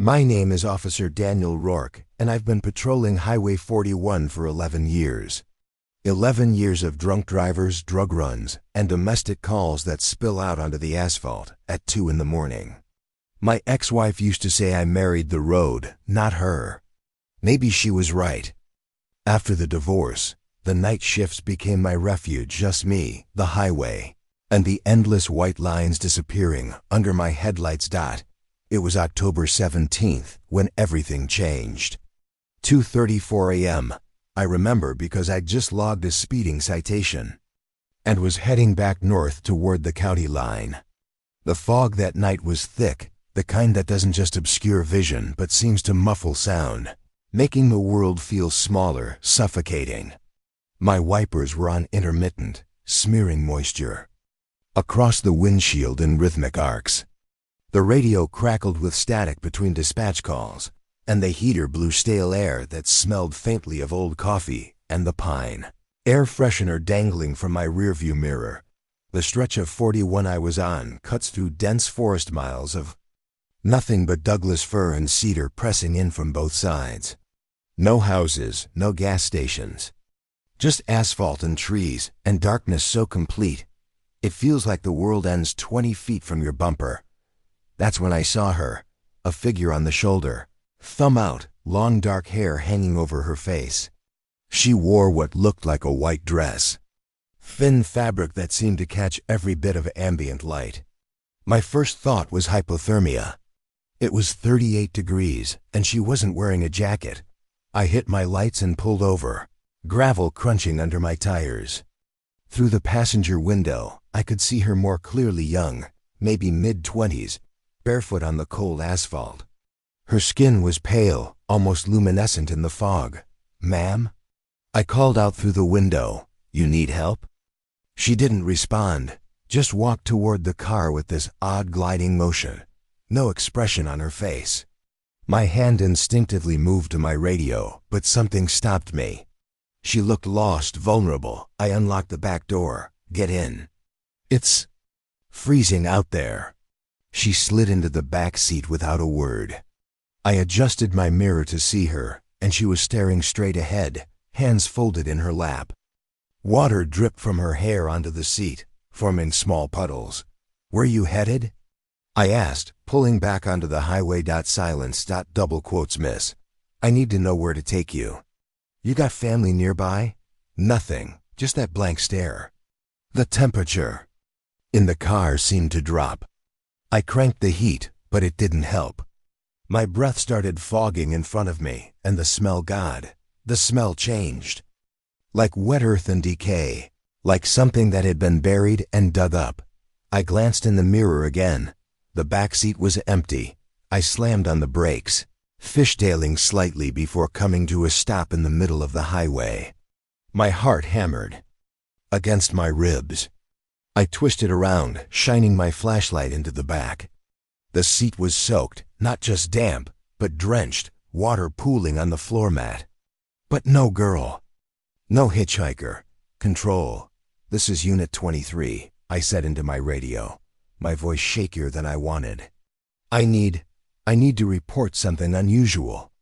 My name is Officer Daniel Rourke, and I've been patrolling Highway 41 for 11 years. 11 years of drunk drivers, drug runs, and domestic calls that spill out onto the asphalt at 2 in the morning. My ex-wife used to say I married the road, not her. Maybe she was right. After the divorce, the night shifts became my refuge, just me, the highway, and the endless white lines disappearing under my headlights. It was October 17th when everything changed. 2:34 a.m. I remember because I'd just logged a speeding citation and was heading back north toward the county line. The fog that night was thick, the kind that doesn't just obscure vision but seems to muffle sound, making the world feel smaller, suffocating. My wipers were on intermittent, smearing moisture across the windshield in rhythmic arcs. The radio crackled with static between dispatch calls, and the heater blew stale air that smelled faintly of old coffee and the pine. Air freshener dangling from my rearview mirror. The stretch of 41 I was on cuts through dense forest miles of nothing but Douglas fir and cedar pressing in from both sides. No houses, no gas stations. Just asphalt and trees, and darkness so complete, it feels like the world ends 20 feet from your bumper. That's when I saw her, a figure on the shoulder, thumb out, long dark hair hanging over her face. She wore what looked like a white dress, thin fabric that seemed to catch every bit of ambient light. My first thought was hypothermia. It was 38 degrees, and she wasn't wearing a jacket. I hit my lights and pulled over, gravel crunching under my tires. Through the passenger window, I could see her more clearly, young, maybe mid-20s, barefoot on the cold asphalt. Her skin was pale, almost luminescent in the fog. "Ma'am?" I called out through the window. "You need help?" She didn't respond, just walked toward the car with this odd gliding motion, no expression on her face. My hand instinctively moved to my radio, but something stopped me. She looked lost, vulnerable. I unlocked the back door. "Get in. It's freezing out there." She slid into the back seat without a word. I adjusted my mirror to see her, and she was staring straight ahead, hands folded in her lap. Water dripped from her hair onto the seat, forming small puddles. "Where you headed?" I asked, pulling back onto the highway. "Silence. Double quotes, miss. I need to know where to take you." "You got family nearby?" "Nothing, just that blank stare." The temperature in the car seemed to drop. I cranked the heat, but it didn't help. My breath started fogging in front of me, and the smell, the smell changed. Like wet earth and decay, like something that had been buried and dug up. I glanced in the mirror again. The back seat was empty. I slammed on the brakes, fishtailing slightly before coming to a stop in the middle of the highway. My heart hammered against my ribs. I twisted around, shining my flashlight into the back. The seat was soaked, not just damp, but drenched, water pooling on the floor mat. But no girl. No hitchhiker. "Control. This is Unit 23, I said into my radio, my voice shakier than I wanted. I need to report something unusual.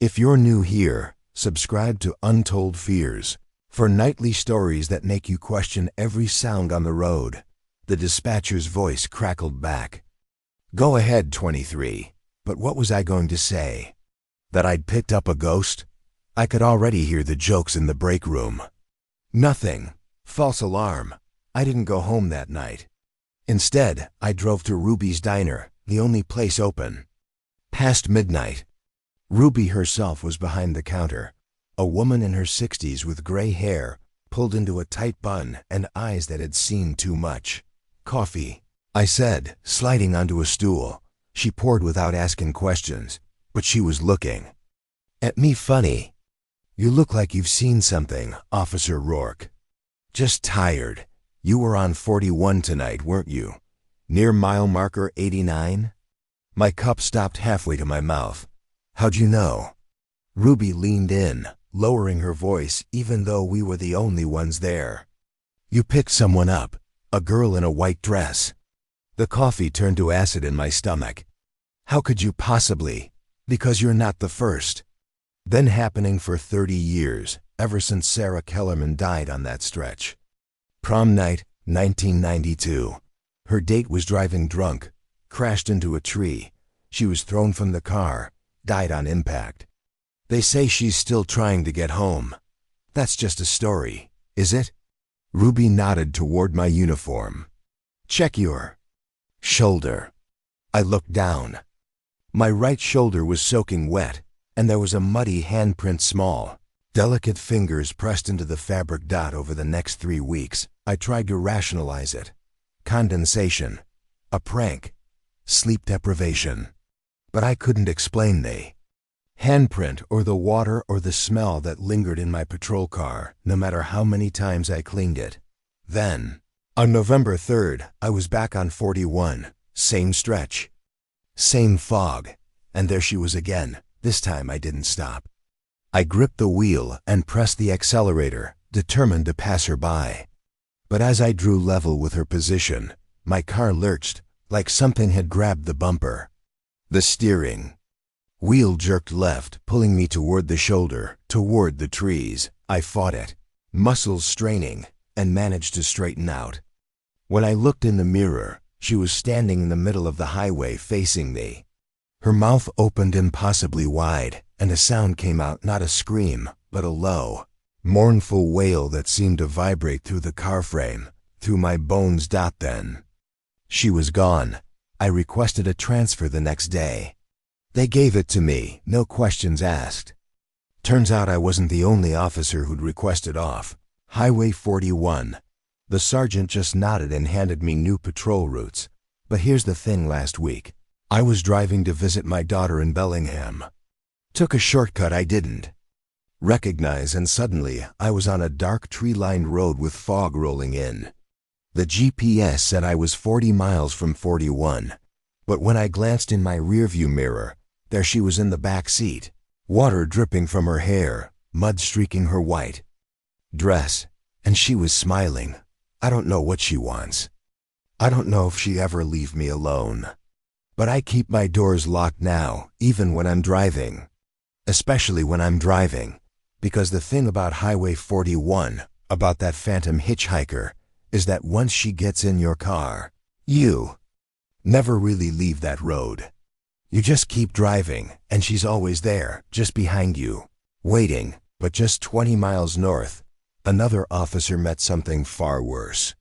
If you're new here, subscribe to Untold Fears for nightly stories that make you question every sound on the road." The dispatcher's voice crackled back. "Go ahead, 23. But what was I going to say? That I'd picked up a ghost? I could already hear the jokes in the break room. Nothing. False alarm. I didn't go home that night. Instead, I drove to Ruby's Diner, the only place open. Past midnight. Ruby herself was behind the counter, a woman in her 60s with gray hair, pulled into a tight bun and eyes that had seen too much. "Coffee," I said, sliding onto a stool. She poured without asking questions, but she was looking at me funny. "You look like you've seen something, Officer Rourke." "Just tired. You were on 41 tonight, weren't you? Near mile marker 89? My cup stopped halfway to my mouth. "How'd you know?" Ruby leaned in, lowering her voice even though we were the only ones there. "You picked someone up, a girl in a white dress." The coffee turned to acid in my stomach. "How could you possibly?" Because you're not the first. Been happening for 30 years, ever since Sarah Kellerman died on that stretch. Prom night, 1992. Her date was driving drunk, crashed into a tree. She was thrown from the car, died on impact. They say she's still trying to get home. That's just a story, is it? Ruby nodded toward my uniform. Check your shoulder. I looked down. My right shoulder was soaking wet, and there was a muddy handprint, small, delicate fingers pressed into the fabric. Over the next 3 weeks, I tried to rationalize it. Condensation, a prank, sleep deprivation. But I couldn't explain the handprint or the water or the smell that lingered in my patrol car, no matter how many times I cleaned it. Then, on November 3rd, I was back on 41, same stretch, same fog, and there she was again. This time I didn't stop. I gripped the wheel and pressed the accelerator, determined to pass her by. But as I drew level with her position, my car lurched, like something had grabbed the bumper. The steering wheel jerked left, pulling me toward the shoulder, toward the trees. I fought it, muscles straining, and managed to straighten out. When I looked in the mirror, she was standing in the middle of the highway facing me. Her mouth opened impossibly wide, and a sound came out, not a scream, but a low, mournful wail that seemed to vibrate through the car frame, through my bones. Then she was gone. I requested a transfer the next day. They gave it to me, no questions asked. Turns out I wasn't the only officer who'd requested off. Highway 41. The sergeant just nodded and handed me new patrol routes. But here's the thing: last week, I was driving to visit my daughter in Bellingham. Took a shortcut I didn't recognize, and suddenly I was on a dark tree-lined road with fog rolling in. The GPS said I was 40 miles from 41. But when I glanced in my rearview mirror, there she was in the back seat, water dripping from her hair, mud streaking her white dress, and she was smiling. I don't know what she wants. I don't know if she ever leave me alone. But I keep my doors locked now, even when I'm driving. Especially when I'm driving. Because the thing about Highway 41, about that phantom hitchhiker, is that once she gets in your car, you never really leave that road. You just keep driving, and she's always there, just behind you, waiting. But just 20 miles north, another officer met something far worse.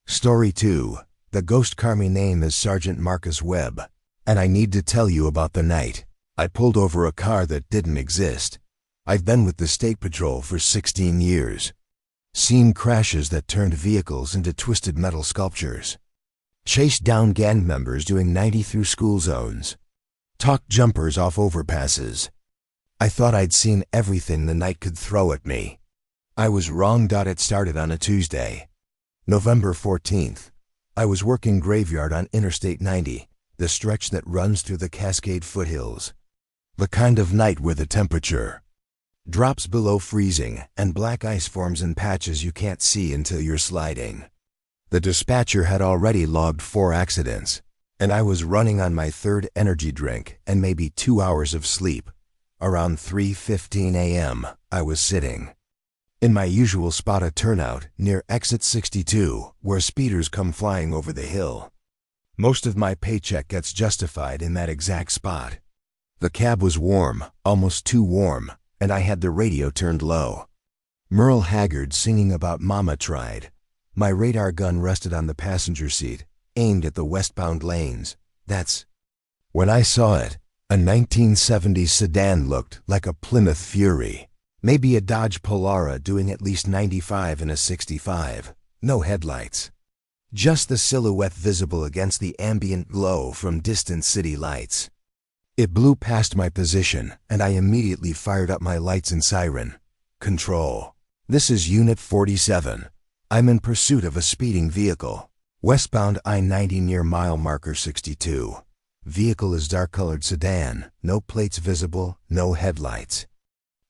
Story 2. The ghost car. My name is Sergeant Marcus Webb, and I need to tell you about the night I pulled over a car that didn't exist. I've been with the State Patrol for 16 years. Seen crashes that turned vehicles into twisted metal sculptures. Chased down gang members doing 90 through school zones. Talked jumpers off overpasses. I thought I'd seen everything the night could throw at me. I was wrong. It started on a Tuesday, November 14th. I was working graveyard on Interstate 90, the stretch that runs through the Cascade foothills. The kind of night where the temperature drops below freezing and black ice forms in patches you can't see until you're sliding. The dispatcher had already logged 4 accidents, and I was running on my 3rd energy drink and maybe 2 hours of sleep. Around 3:15 a.m., I was sitting in my usual spot, a turnout near exit 62, where speeders come flying over the hill. Most of my paycheck gets justified in that exact spot. The cab was warm, almost too warm, and I had the radio turned low. Merle Haggard singing about Mama Tried. My radar gun rested on the passenger seat, aimed at the westbound lanes. That's when I saw it. A 1970s sedan looked like a Plymouth Fury. Maybe a Dodge Polara doing at least 95 in a 65. No headlights. Just the silhouette visible against the ambient glow from distant city lights. It blew past my position, and I immediately fired up my lights and siren. Control. This is Unit 47. I'm in pursuit of a speeding vehicle. Westbound I-90 near mile marker 62. Vehicle is dark-colored sedan, no plates visible, no headlights.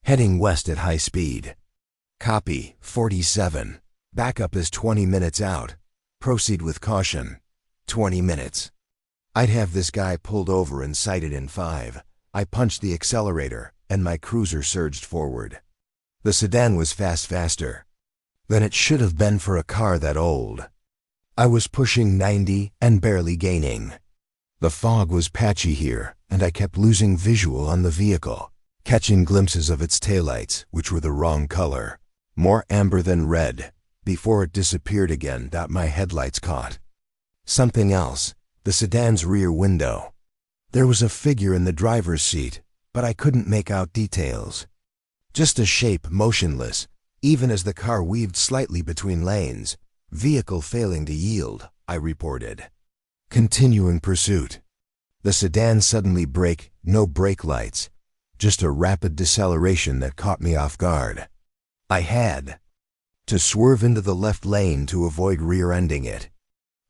Heading west at high speed. Copy, 47. Backup is 20 minutes out. Proceed with caution. 20 minutes. I'd have this guy pulled over and cited in 5. I punched the accelerator, and my cruiser surged forward. The sedan was faster than it should have been for a car that old. I was pushing 90 and barely gaining. The fog was patchy here, and I kept losing visual on the vehicle, catching glimpses of its taillights, which were the wrong color, more amber than red, before it disappeared again. My headlights caught something else, the sedan's rear window. There was a figure in the driver's seat, but I couldn't make out details. Just a shape, motionless, even as the car weaved slightly between lanes. Vehicle failing to yield, I reported. Continuing pursuit. The sedan suddenly braked, no brake lights, just a rapid deceleration that caught me off guard. I had to swerve into the left lane to avoid rear-ending it.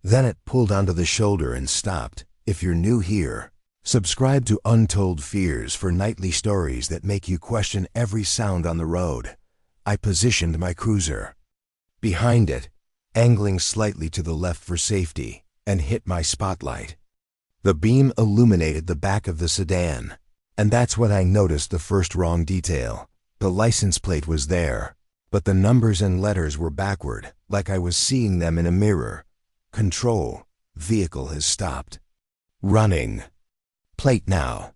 Then it pulled onto the shoulder and stopped. If you're new here, subscribe to Untold Fears for nightly stories that make you question every sound on the road. I positioned my cruiser behind it, angling slightly to the left for safety, and hit my spotlight. The beam illuminated the back of the sedan, and that's when I noticed the first wrong detail. The license plate was there, but the numbers and letters were backward, like I was seeing them in a mirror. Control, vehicle has stopped. Running. Plate now.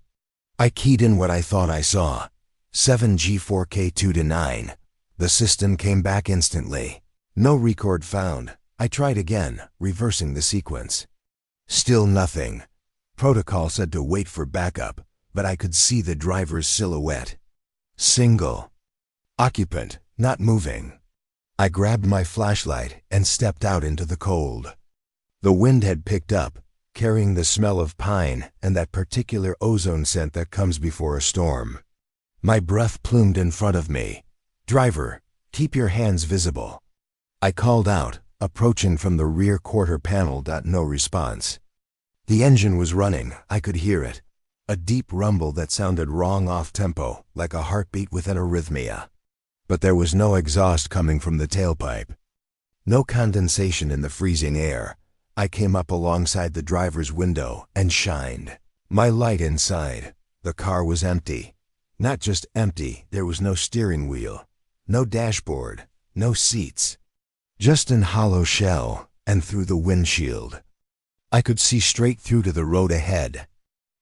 I keyed in what I thought I saw. 7G4K2-9. The system came back instantly. No record found. I tried again, reversing the sequence. Still nothing. Protocol said to wait for backup, but I could see the driver's silhouette. Single occupant, not moving. I grabbed my flashlight and stepped out into the cold. The wind had picked up, carrying the smell of pine and that particular ozone scent that comes before a storm. My breath plumed in front of me. "Driver, keep your hands visible." I called out, approaching from the rear quarter panel. No response. The engine was running. I could hear it. A deep rumble that sounded wrong, off-tempo, like a heartbeat with an arrhythmia. But there was no exhaust coming from the tailpipe. No condensation in the freezing air. I came up alongside the driver's window and shined my light inside. The car was empty. Not just empty, there was no steering wheel, no dashboard, no seats. Just an hollow shell, and through the windshield, I could see straight through to the road ahead.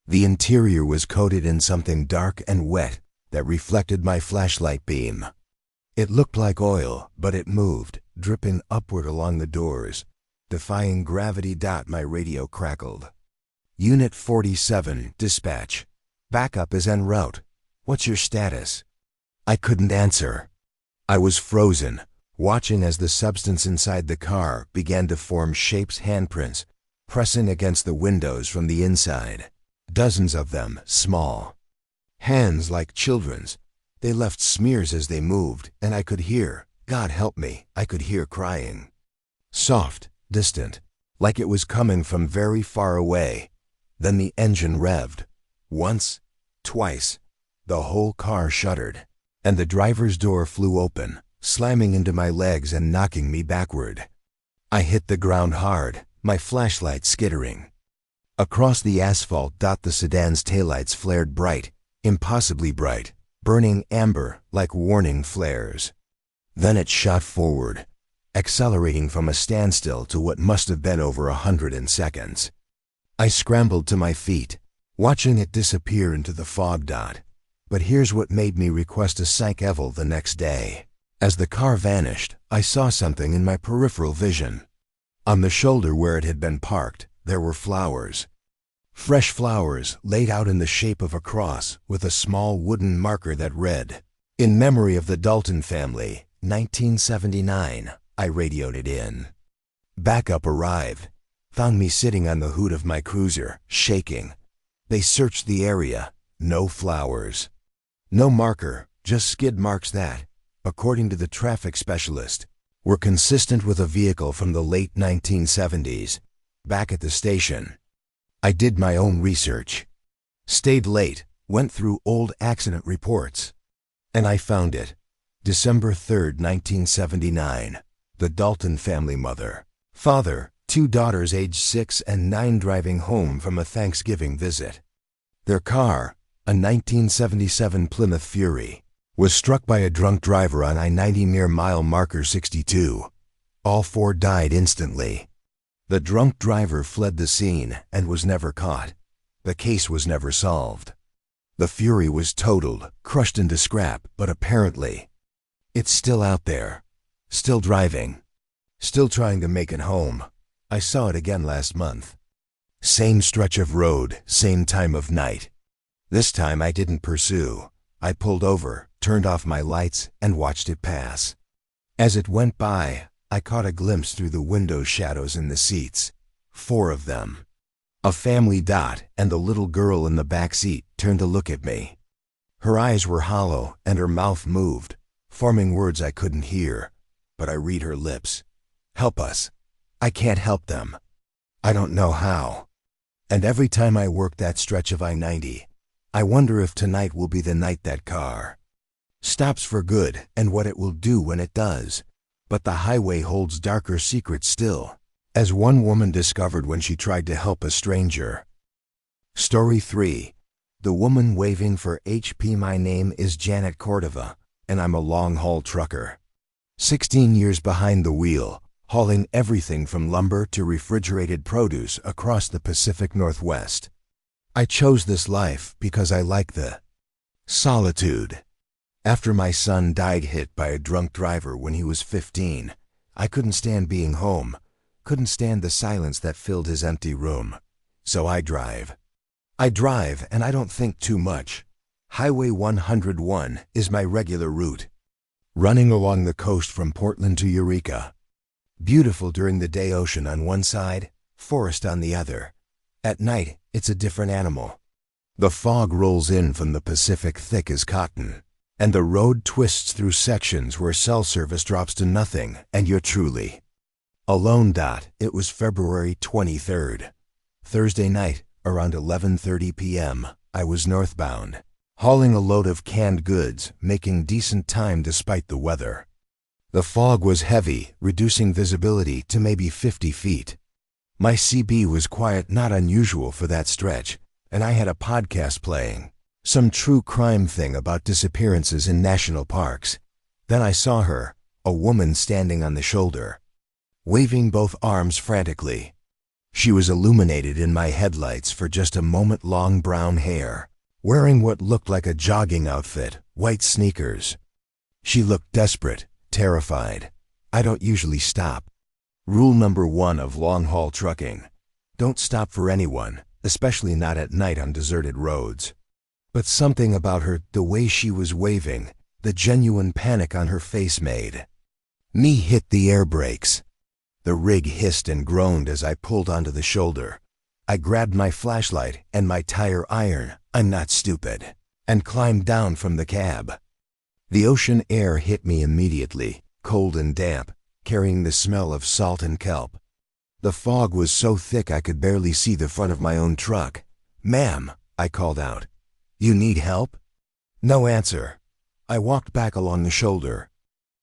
The interior was coated in something dark and wet that reflected my flashlight beam. It looked like oil, but it moved, dripping upward along the doors, defying gravity. My radio crackled. Unit 47, dispatch. Backup is en route. What's your status? I couldn't answer. I was frozen, watching as the substance inside the car began to form shapes, handprints, pressing against the windows from the inside. Dozens of them, small. Hands like children's. They left smears as they moved, and I could hear, God help me, I could hear crying. Soft, distant, like it was coming from very far away. Then the engine revved. Once, twice. The whole car shuddered, and the driver's door flew open, slamming into my legs and knocking me backward. I hit the ground hard, my flashlight skittering. Across the asphalt. The sedan's taillights flared bright, impossibly bright, burning amber like warning flares. Then it shot forward, accelerating from a standstill to what must have been over 100 in seconds. I scrambled to my feet, watching it disappear into the fog. But here's what made me request a psych eval the next day. As the car vanished, I saw something in my peripheral vision. On the shoulder where it had been parked, there were flowers. Fresh flowers laid out in the shape of a cross with a small wooden marker that read, "In memory of the Dalton family, 1979, I radioed it in." Backup arrived, found me sitting on the hood of my cruiser, shaking. They searched the area. No flowers. No marker, just skid marks that, according to the traffic specialist, were consistent with a vehicle from the late 1970s. Back at the station, I did my own research. Stayed late, went through old accident reports. And I found it. December 3rd, 1979. The Dalton family, mother, father, 2 daughters aged 6 and 9, driving home from a Thanksgiving visit. Their car, a 1977 Plymouth Fury, was struck by a drunk driver on I-90 near mile marker 62. All 4 died instantly. The drunk driver fled the scene and was never caught. The case was never solved. The Fury was totaled, crushed into scrap, but apparently, it's still out there, still driving, still trying to make it home. I saw it again last month. Same stretch of road, same time of night. This time I didn't pursue. I pulled over, turned off my lights, and watched it pass. As it went by, I caught a glimpse through the window shadows in the seats. 4 of them. A family dot, and the little girl in the back seat turned to look at me. Her eyes were hollow and her mouth moved, forming words I couldn't hear, but I read her lips. Help us. I can't help them. I don't know how. And every time I work that stretch of I-90, I wonder if tonight will be the night that car stops for good and what it will do when it does. But the highway holds darker secrets still, as one woman discovered when she tried to help a stranger. Story 3. The woman waving for HP. My name is Janet Cordova, and I'm a long-haul trucker. 16 years behind the wheel, hauling everything from lumber to refrigerated produce across the Pacific Northwest. I chose this life because I like the solitude. After my son died hit by a drunk driver when he was 15, I couldn't stand being home, couldn't stand the silence that filled his empty room. So I drive. And I don't think too much. Highway 101 is my regular route, running along the coast from Portland to Eureka. Beautiful during the day, ocean on one side, forest on the other. At night, it's a different animal. The fog rolls in from the Pacific thick as cotton, and the road twists through sections where cell service drops to nothing, and you're truly alone. It was February 23rd. Thursday night, around 11:30 p.m., I was northbound, hauling a load of canned goods, making decent time despite the weather. The fog was heavy, reducing visibility to maybe 50 feet. My CB was quiet, not unusual for that stretch, and I had a podcast playing, some true crime thing about disappearances in national parks. Then I saw her, a woman standing on the shoulder, waving both arms frantically. She was illuminated in my headlights for just a moment. Long brown hair, wearing what looked like a jogging outfit, white sneakers. She looked desperate, terrified. I don't usually stop. Rule number 1 of long-haul trucking: don't stop for anyone, especially not at night on deserted roads. But something about her, the way she was waving, the genuine panic on her face made me hit the air brakes. The rig hissed and groaned as I pulled onto the shoulder. I grabbed my flashlight and my tire iron, I'm not stupid, and climbed down from the cab. The ocean air hit me immediately, cold and damp, carrying the smell of salt and kelp. The fog was so thick I could barely see the front of my own truck. "Ma'am," I called out. "You need help?" No answer. I walked back along the shoulder,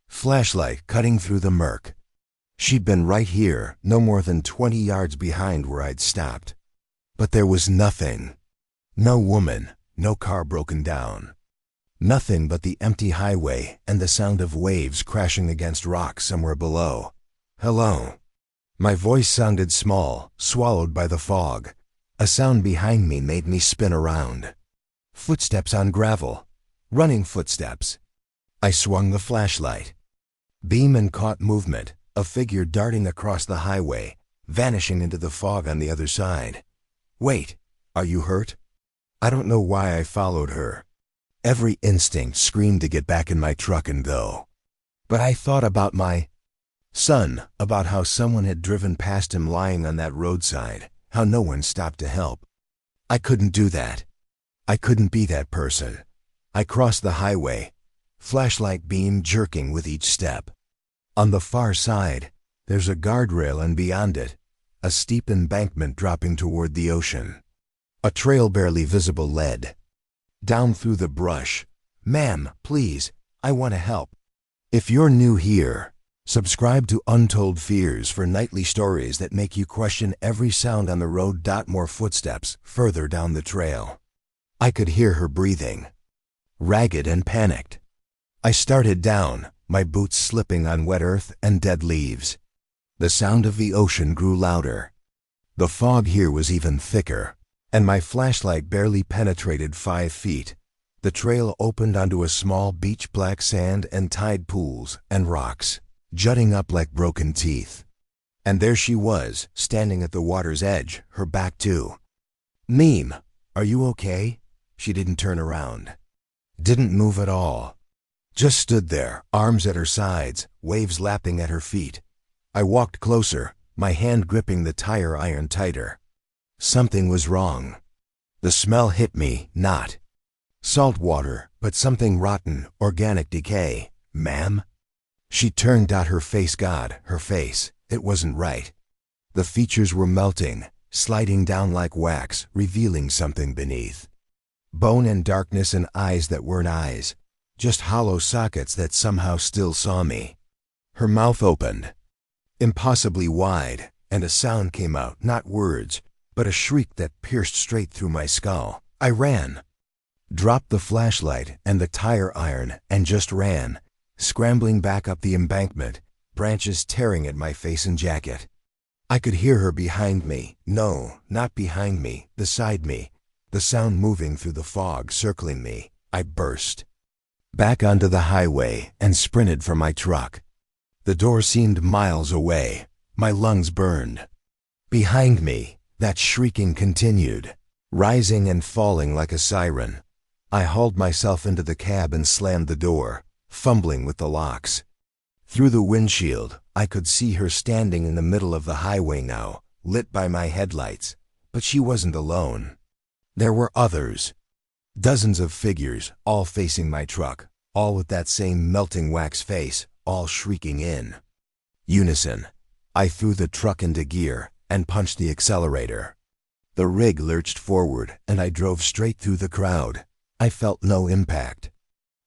flashlight cutting through the murk. She'd been right here, no more than 20 yards behind where I'd stopped. But there was nothing. No woman, no car broken down. Nothing but the empty highway and the sound of waves crashing against rocks somewhere below. "Hello." My voice sounded small, swallowed by the fog. A sound behind me made me spin around. Footsteps on gravel. Running footsteps. I swung the flashlight. Beam and caught movement, a figure darting across the highway, vanishing into the fog on the other side. "Wait, are you hurt?" I don't know why I followed her. Every instinct screamed to get back in my truck and go. But I thought about my son, about how someone had driven past him lying on that roadside, how no one stopped to help. I couldn't do that. I couldn't be that person. I crossed the highway, flashlight beam jerking with each step. On the far side, there's a guardrail, and beyond it, a steep embankment dropping toward the ocean. A trail barely visible led down through the brush. "Ma'am, please, I want to help." If you're new here, subscribe to Untold Fears for nightly stories that make you question every sound on the road. More footsteps further down the trail. I could hear her breathing, ragged and panicked. I started down, my boots slipping on wet earth and dead leaves. The sound of the ocean grew louder. The fog here was even thicker, and my flashlight barely penetrated 5 feet. The trail opened onto a small beach, black sand and tide pools and rocks, jutting up like broken teeth. And there she was, standing at the water's edge, her back to. "Neem, are you okay?" She didn't turn around. Didn't move at all. Just stood there, arms at her sides, waves lapping at her feet. I walked closer, my hand gripping the tire iron tighter. Something was wrong. The smell hit me, not salt water, but something rotten, organic decay. "Ma'am?" She turned out her face. God, her face. It wasn't right. The features were melting, sliding down like wax, revealing something beneath. Bone and darkness and eyes that weren't eyes, just hollow sockets that somehow still saw me. Her mouth opened, impossibly wide, and a sound came out, not words, but a shriek that pierced straight through my skull. I ran. Dropped the flashlight and the tire iron and just ran, scrambling back up the embankment, branches tearing at my face and jacket. I could hear her behind me. No, not behind me, beside me. The sound moving through the fog, circling me. I burst back onto the highway and sprinted for my truck. The door seemed miles away. My lungs burned. Behind me, that shrieking continued, rising and falling like a siren. I hauled myself into the cab and slammed the door, fumbling with the locks. Through the windshield, I could see her standing in the middle of the highway now, lit by my headlights. But she wasn't alone. There were others. Dozens of figures, all facing my truck, all with that same melting wax face, all shrieking in unison. I threw the truck into gear and punched the accelerator. The rig lurched forward and I drove straight through the crowd. I felt no impact.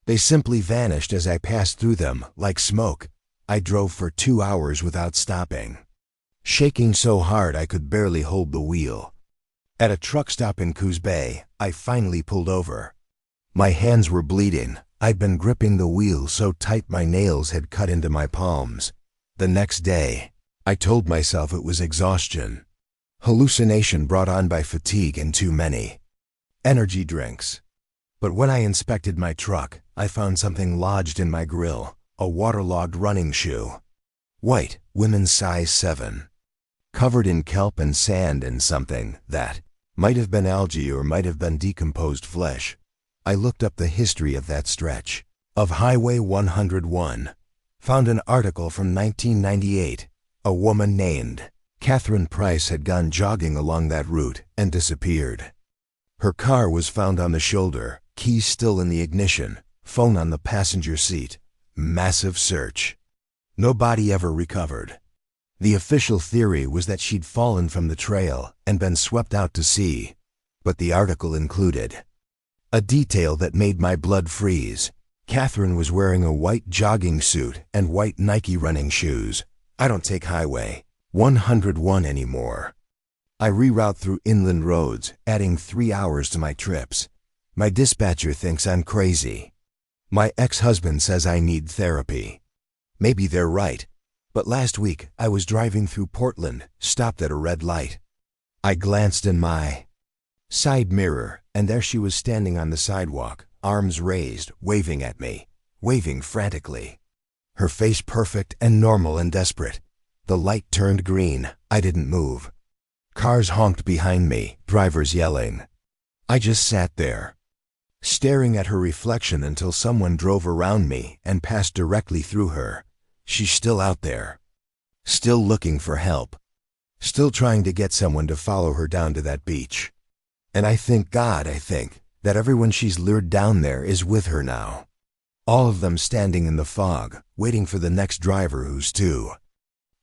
They simply vanished as I passed through them, like smoke. I drove for 2 hours without stopping, shaking so hard I could barely hold the wheel. At a truck stop in Coos Bay, I finally pulled over. My hands were bleeding. I'd been gripping the wheel so tight my nails had cut into my palms. The next day, I told myself it was exhaustion. Hallucination brought on by fatigue and too many energy drinks. But when I inspected my truck, I found something lodged in my grill, a waterlogged running shoe. White, women's size 7. Covered in kelp and sand and something that might have been algae or might have been decomposed flesh. I looked up the history of that stretch of Highway 101. Found an article from 1998. A woman named Catherine Price had gone jogging along that route and disappeared. Her car was found on the shoulder, keys still in the ignition, phone on the passenger seat. Massive search. No body ever recovered. The official theory was that she'd fallen from the trail and been swept out to sea. But the article included a detail that made my blood freeze. Catherine was wearing a white jogging suit and white Nike running shoes. I don't take Highway 101 anymore. I reroute through inland roads, adding 3 hours to my trips. My dispatcher thinks I'm crazy. My ex-husband says I need therapy. Maybe they're right, but last week I was driving through Portland, stopped at a red light. I glanced in my side mirror, and there she was standing on the sidewalk, arms raised, waving at me, waving frantically. Her face perfect and normal and desperate. The light turned green. I didn't move. Cars honked behind me, drivers yelling. I just sat there, staring at her reflection until someone drove around me and passed directly through her. She's still out there, still looking for help, still trying to get someone to follow her down to that beach. And I think that everyone she's lured down there is with her now. All of them standing in the fog, waiting for the next driver who's too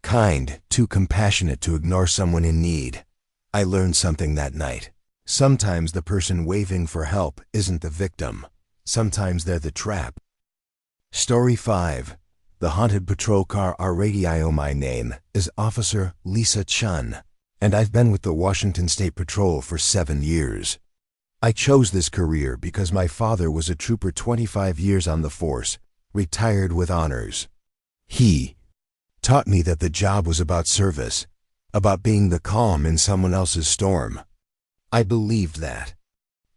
kind, too compassionate to ignore someone in need. I learned something that night. Sometimes the person waving for help isn't the victim. Sometimes they're the trap. Story 5. The haunted patrol car radio. My name is Officer Lisa Chun, and I've been with the Washington State Patrol for 7 years. I chose this career because my father was a trooper 25 years on the force, retired with honors. He taught me that the job was about service, about being the calm in someone else's storm. I believed that.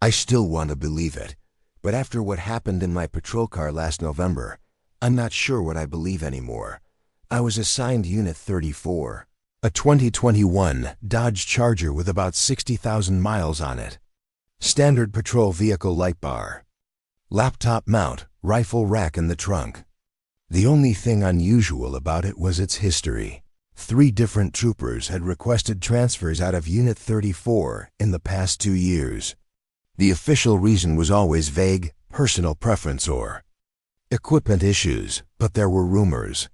I still want to believe it, but after what happened in my patrol car last November, I'm not sure what I believe anymore. I was assigned Unit 34, a 2021 Dodge Charger with about 60,000 miles on it. Standard patrol vehicle light bar. Laptop mount, rifle rack in the trunk. The only thing unusual about it was its history. 3 different troopers had requested transfers out of Unit 34 in the past 2 years. The official reason was always vague, personal preference or equipment issues, but there were rumors.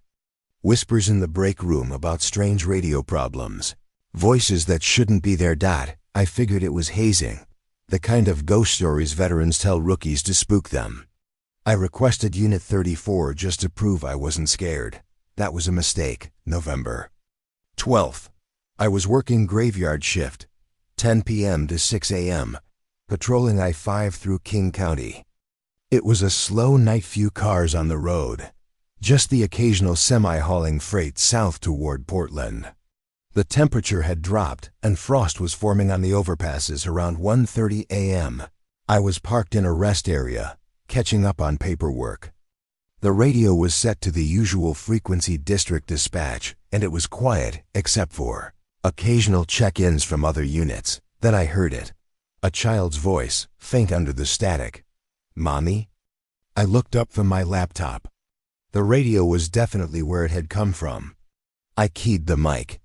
Whispers in the break room about strange radio problems. Voices that shouldn't be there. I figured it was hazing, the kind of ghost stories veterans tell rookies to spook them. I requested Unit 34 just to prove I wasn't scared. That was a mistake. November 12th. I was working graveyard shift, 10 p.m. to 6 a.m., patrolling I-5 through King County. It was a slow night, few cars on the road, just the occasional semi hauling freight south toward Portland. The temperature had dropped and frost was forming on the overpasses around 1:30 a.m. I was parked in a rest area, catching up on paperwork. The radio was set to the usual frequency district dispatch, and it was quiet except for occasional check-ins from other units. Then I heard it. A child's voice, faint under the static. "Mommy?" I looked up from my laptop. The radio was definitely where it had come from. I keyed the mic.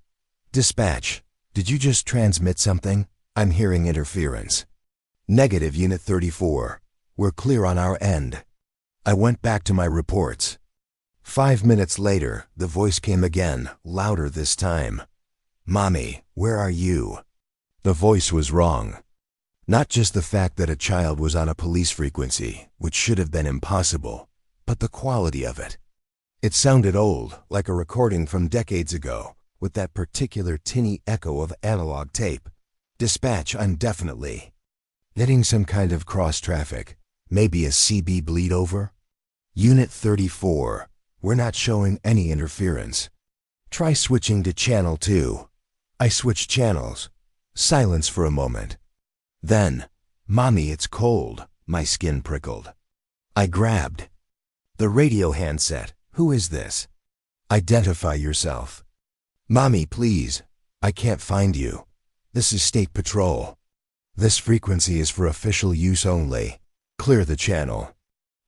"Dispatch, did you just transmit something? I'm hearing interference." "Negative, Unit 34. We're clear on our end." I went back to my reports. 5 minutes later, the voice came again, louder this time. "Mommy, where are you?" The voice was wrong. Not just the fact that a child was on a police frequency, which should have been impossible, but the quality of it. It sounded old, like a recording from decades ago, with that particular tinny echo of analog tape. "Dispatch, I'm definitely getting some kind of cross-traffic. Maybe a CB bleed over?" "Unit 34, we're not showing any interference. Try switching to channel 2. I switched channels. Silence for a moment. Then, "Mommy, it's cold." My skin prickled. I grabbed the radio handset. "Who is this?" "Identify yourself." "Mommy, please. I can't find you. This is State Patrol. This frequency is for official use only. Clear the channel."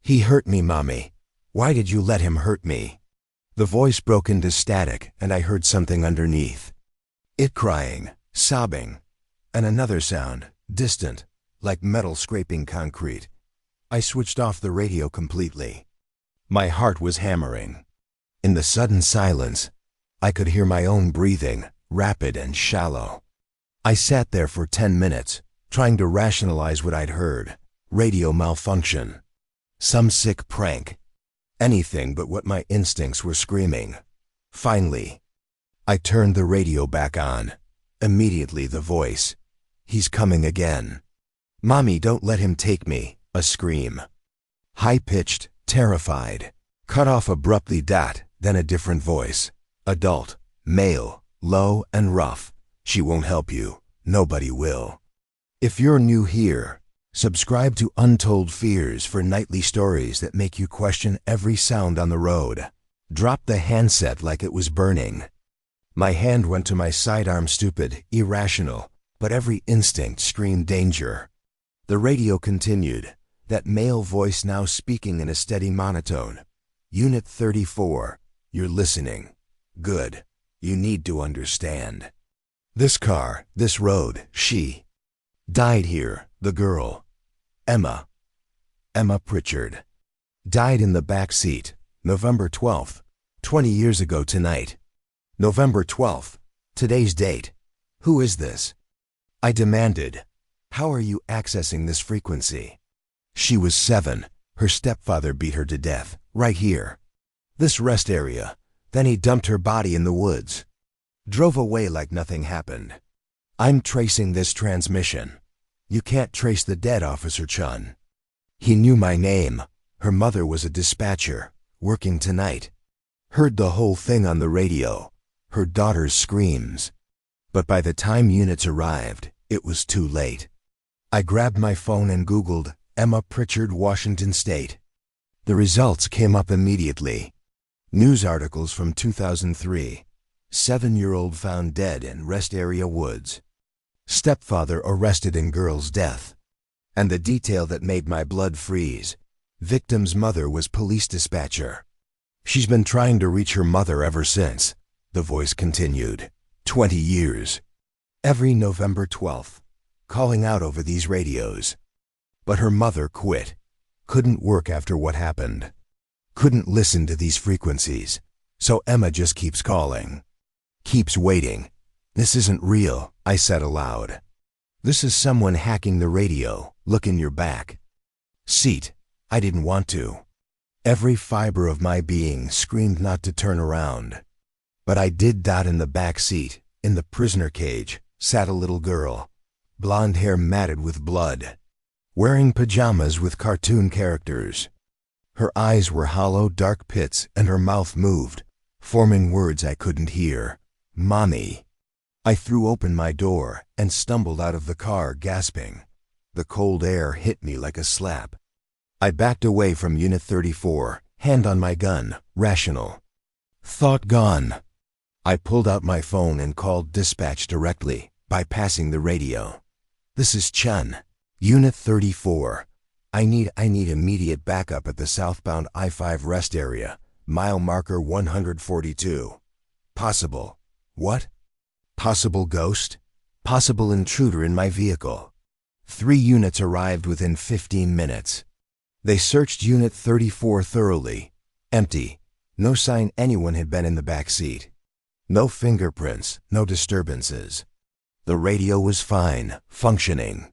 "He hurt me, Mommy. Why did you let him hurt me?" The voice broke into static, and I heard something underneath. It crying, sobbing, and another sound, distant, like metal scraping concrete. I switched off the radio completely. My heart was hammering. In the sudden silence, I could hear my own breathing, rapid and shallow. I sat there for 10 minutes, trying to rationalize what I'd heard. Radio malfunction. Some sick prank. Anything but what my instincts were screaming. Finally, I turned the radio back on. Immediately the voice. "He's coming again." "Mommy, don't let him take me." A scream. High-pitched, terrified. Cut off abruptly. Then a different voice. Adult, male, low and rough. "She won't help you. Nobody will. If you're new here, subscribe to Untold Fears for nightly stories that make you question every sound on the road." Dropped the handset like it was burning. My hand went to my sidearm. Stupid, irrational, but every instinct screamed danger. The radio continued, that male voice now speaking in a steady monotone. "Unit 34, you're listening. Good. You need to understand. This car, this road, she died here, the girl. Emma Pritchard. Died in the back seat, November 12th, 20 years ago tonight. November 12th, today's date. Who is this?" I demanded. "How are you accessing this frequency?" She was 7. Her stepfather beat her to death, right here. This rest area. Then he dumped her body in the woods. Drove away like nothing happened. I'm tracing this transmission. "You can't trace the dead, Officer Chun." He knew my name. Her mother was a dispatcher, working tonight. Heard the whole thing on the radio. Heard daughter's screams. But by the time units arrived, it was too late. I grabbed my phone and Googled Emma Pritchard, Washington State. The results came up immediately. News articles from 2003. 7-year-old found dead in rest area woods. Stepfather arrested in girl's death. And the detail that made my blood freeze. Victim's mother was police dispatcher. "She's been trying to reach her mother ever since," the voice continued. 20 years. Every November 12th, calling out over these radios. But her mother quit. Couldn't work after what happened. Couldn't listen to these frequencies. So Emma just keeps calling. Keeps waiting. "This isn't real," I said aloud. "This is someone hacking the radio. Look in your back seat." I didn't want to. Every fiber of my being screamed not to turn around. But I did. In the back seat, in the prisoner cage, sat a little girl. Blonde hair matted with blood. Wearing pajamas with cartoon characters. Her eyes were hollow, dark pits, and her mouth moved, forming words I couldn't hear. "Mommy." I threw open my door and stumbled out of the car, gasping. The cold air hit me like a slap. I backed away from Unit 34, hand on my gun, rational. Thought gone. I pulled out my phone and called dispatch directly, bypassing the radio. "This is Chun. Unit 34. I need immediate backup at the southbound I-5 rest area, mile marker 142. Possible." "What?" "Possible ghost. Possible intruder in my vehicle." 3 units arrived within 15 minutes. They searched Unit 34 thoroughly. Empty. No sign anyone had been in the back seat. No fingerprints, no disturbances. The radio was fine, functioning.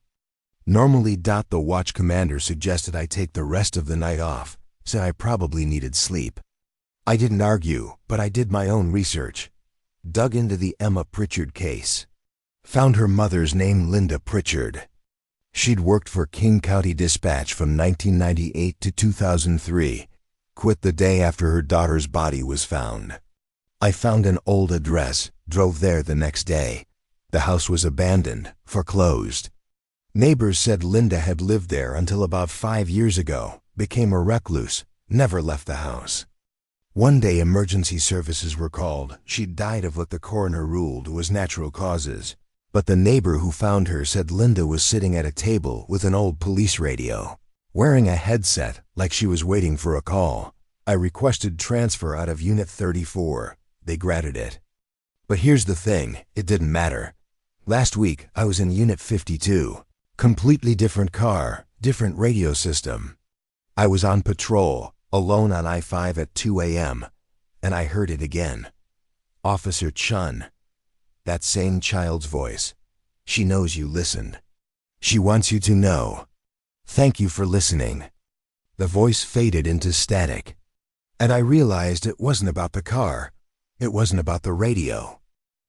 Normally, the watch commander suggested I take the rest of the night off, said I probably needed sleep. I didn't argue, but I did my own research. Dug into the Emma Pritchard case. Found her mother's name, Linda Pritchard. She'd worked for King County Dispatch from 1998 to 2003. Quit the day after her daughter's body was found. I found an old address, drove there the next day. The house was abandoned, foreclosed. Neighbors said Linda had lived there until about 5 years ago, became a recluse, never left the house. One day emergency services were called. She'd died of what the coroner ruled was natural causes. But the neighbor who found her said Linda was sitting at a table with an old police radio, wearing a headset like she was waiting for a call. I requested transfer out of Unit 34. They granted it. But here's the thing, it didn't matter. Last week, I was in Unit 52. Completely different car, different radio system. I was on patrol, alone on I-5 at 2 a.m., and I heard it again. Officer Chun. That same child's voice. She knows you listened. She wants you to know. Thank you for listening. The voice faded into static. And I realized it wasn't about the car. It wasn't about the radio.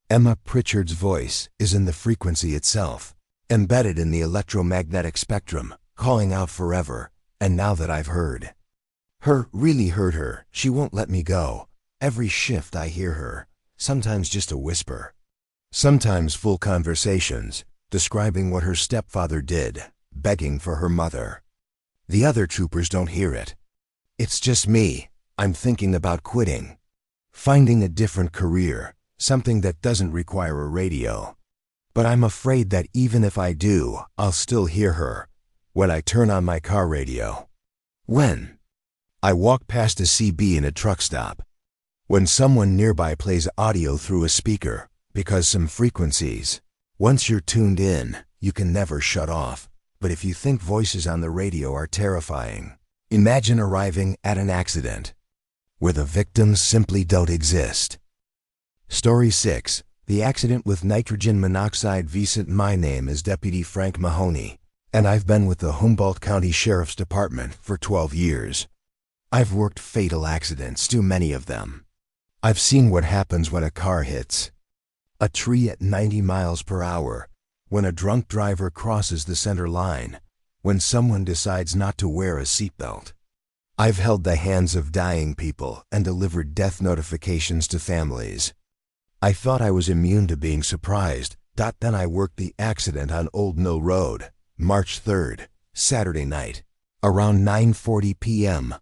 Emma Pritchard's voice is in the frequency itself, embedded in the electromagnetic spectrum, calling out forever. And now that I've heard really heard her, she won't let me go. Every shift I hear her, sometimes just a whisper. Sometimes full conversations, describing what her stepfather did, begging for her mother. The other troopers don't hear it. It's just me. I'm thinking about quitting. Finding a different career, something that doesn't require a radio. But I'm afraid that even if I do, I'll still hear her when I turn on my car radio. When? I walk past a CB in a truck stop. When someone nearby plays audio through a speaker, because some frequencies, once you're tuned in, you can never shut off. But if you think voices on the radio are terrifying, imagine arriving at an accident where the victims simply don't exist. Story 6. The accident with nitrogen monoxide Vicent. My name is Deputy Frank Mahoney, and I've been with the Humboldt County Sheriff's Department for 12 years. I've worked fatal accidents, too many of them. I've seen what happens when a car hits a tree at 90 miles per hour, when a drunk driver crosses the center line, when someone decides not to wear a seatbelt. I've held the hands of dying people and delivered death notifications to families. I thought I was immune to being surprised. Then I worked the accident on Old Mill Road, March 3rd, Saturday night. Around 9:40 p.m.,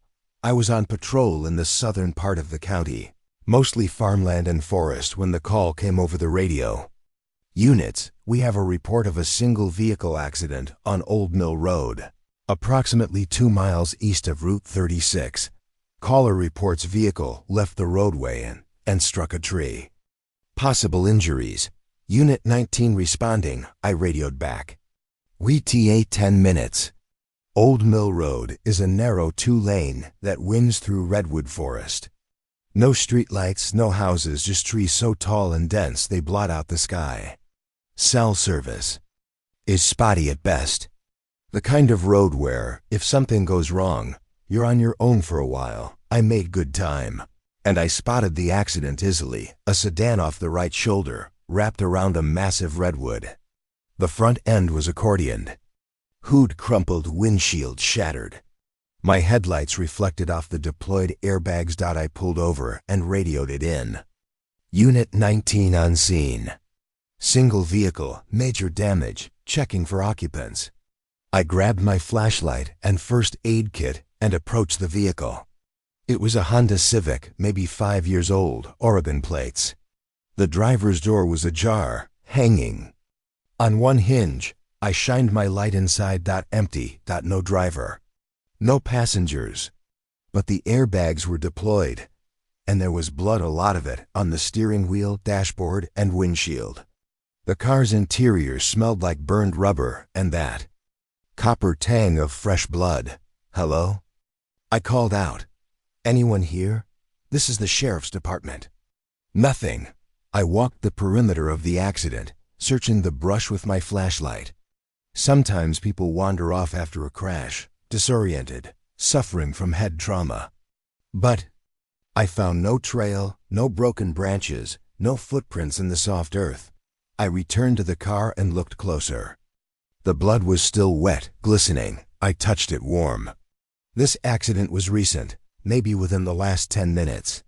I was on patrol in the southern part of the county, mostly farmland and forest, when the call came over the radio. Units, we have a report of a single vehicle accident on Old Mill Road, approximately 2 miles east of Route 36. Caller reports vehicle left the roadway and struck a tree. Possible injuries. Unit 19 responding, I radioed back. We TA 10 minutes. Old Mill Road is a narrow 2-lane that winds through redwood forest. No streetlights, no houses, just trees so tall and dense they blot out the sky. Cell service is spotty at best. The kind of road where, if something goes wrong, you're on your own for a while. I made good time, and I spotted the accident easily, a sedan off the right shoulder, wrapped around a massive redwood. The front end was accordioned. Hood crumpled, windshield shattered. My headlights reflected off the deployed airbags. I pulled over and radioed it in. Unit 19 on scene. Single vehicle, major damage, checking for occupants. I grabbed my flashlight and first aid kit and approached the vehicle. It was a Honda Civic, maybe 5 years old, Oregon plates. The driver's door was ajar, hanging. On one hinge, I shined my light inside. Empty. No driver. No passengers. But the airbags were deployed, and there was blood, a lot of it, on the steering wheel, dashboard, and windshield. The car's interior smelled like burned rubber and that copper tang of fresh blood. Hello? I called out. Anyone here? This is the sheriff's department. Nothing. I walked the perimeter of the accident, searching the brush with my flashlight. Sometimes people wander off after a crash, disoriented, suffering from head trauma. But I found no trail, no broken branches, no footprints in the soft earth. I returned to the car and looked closer. The blood was still wet, glistening. I touched it warm. This accident was recent, maybe within the last 10 minutes.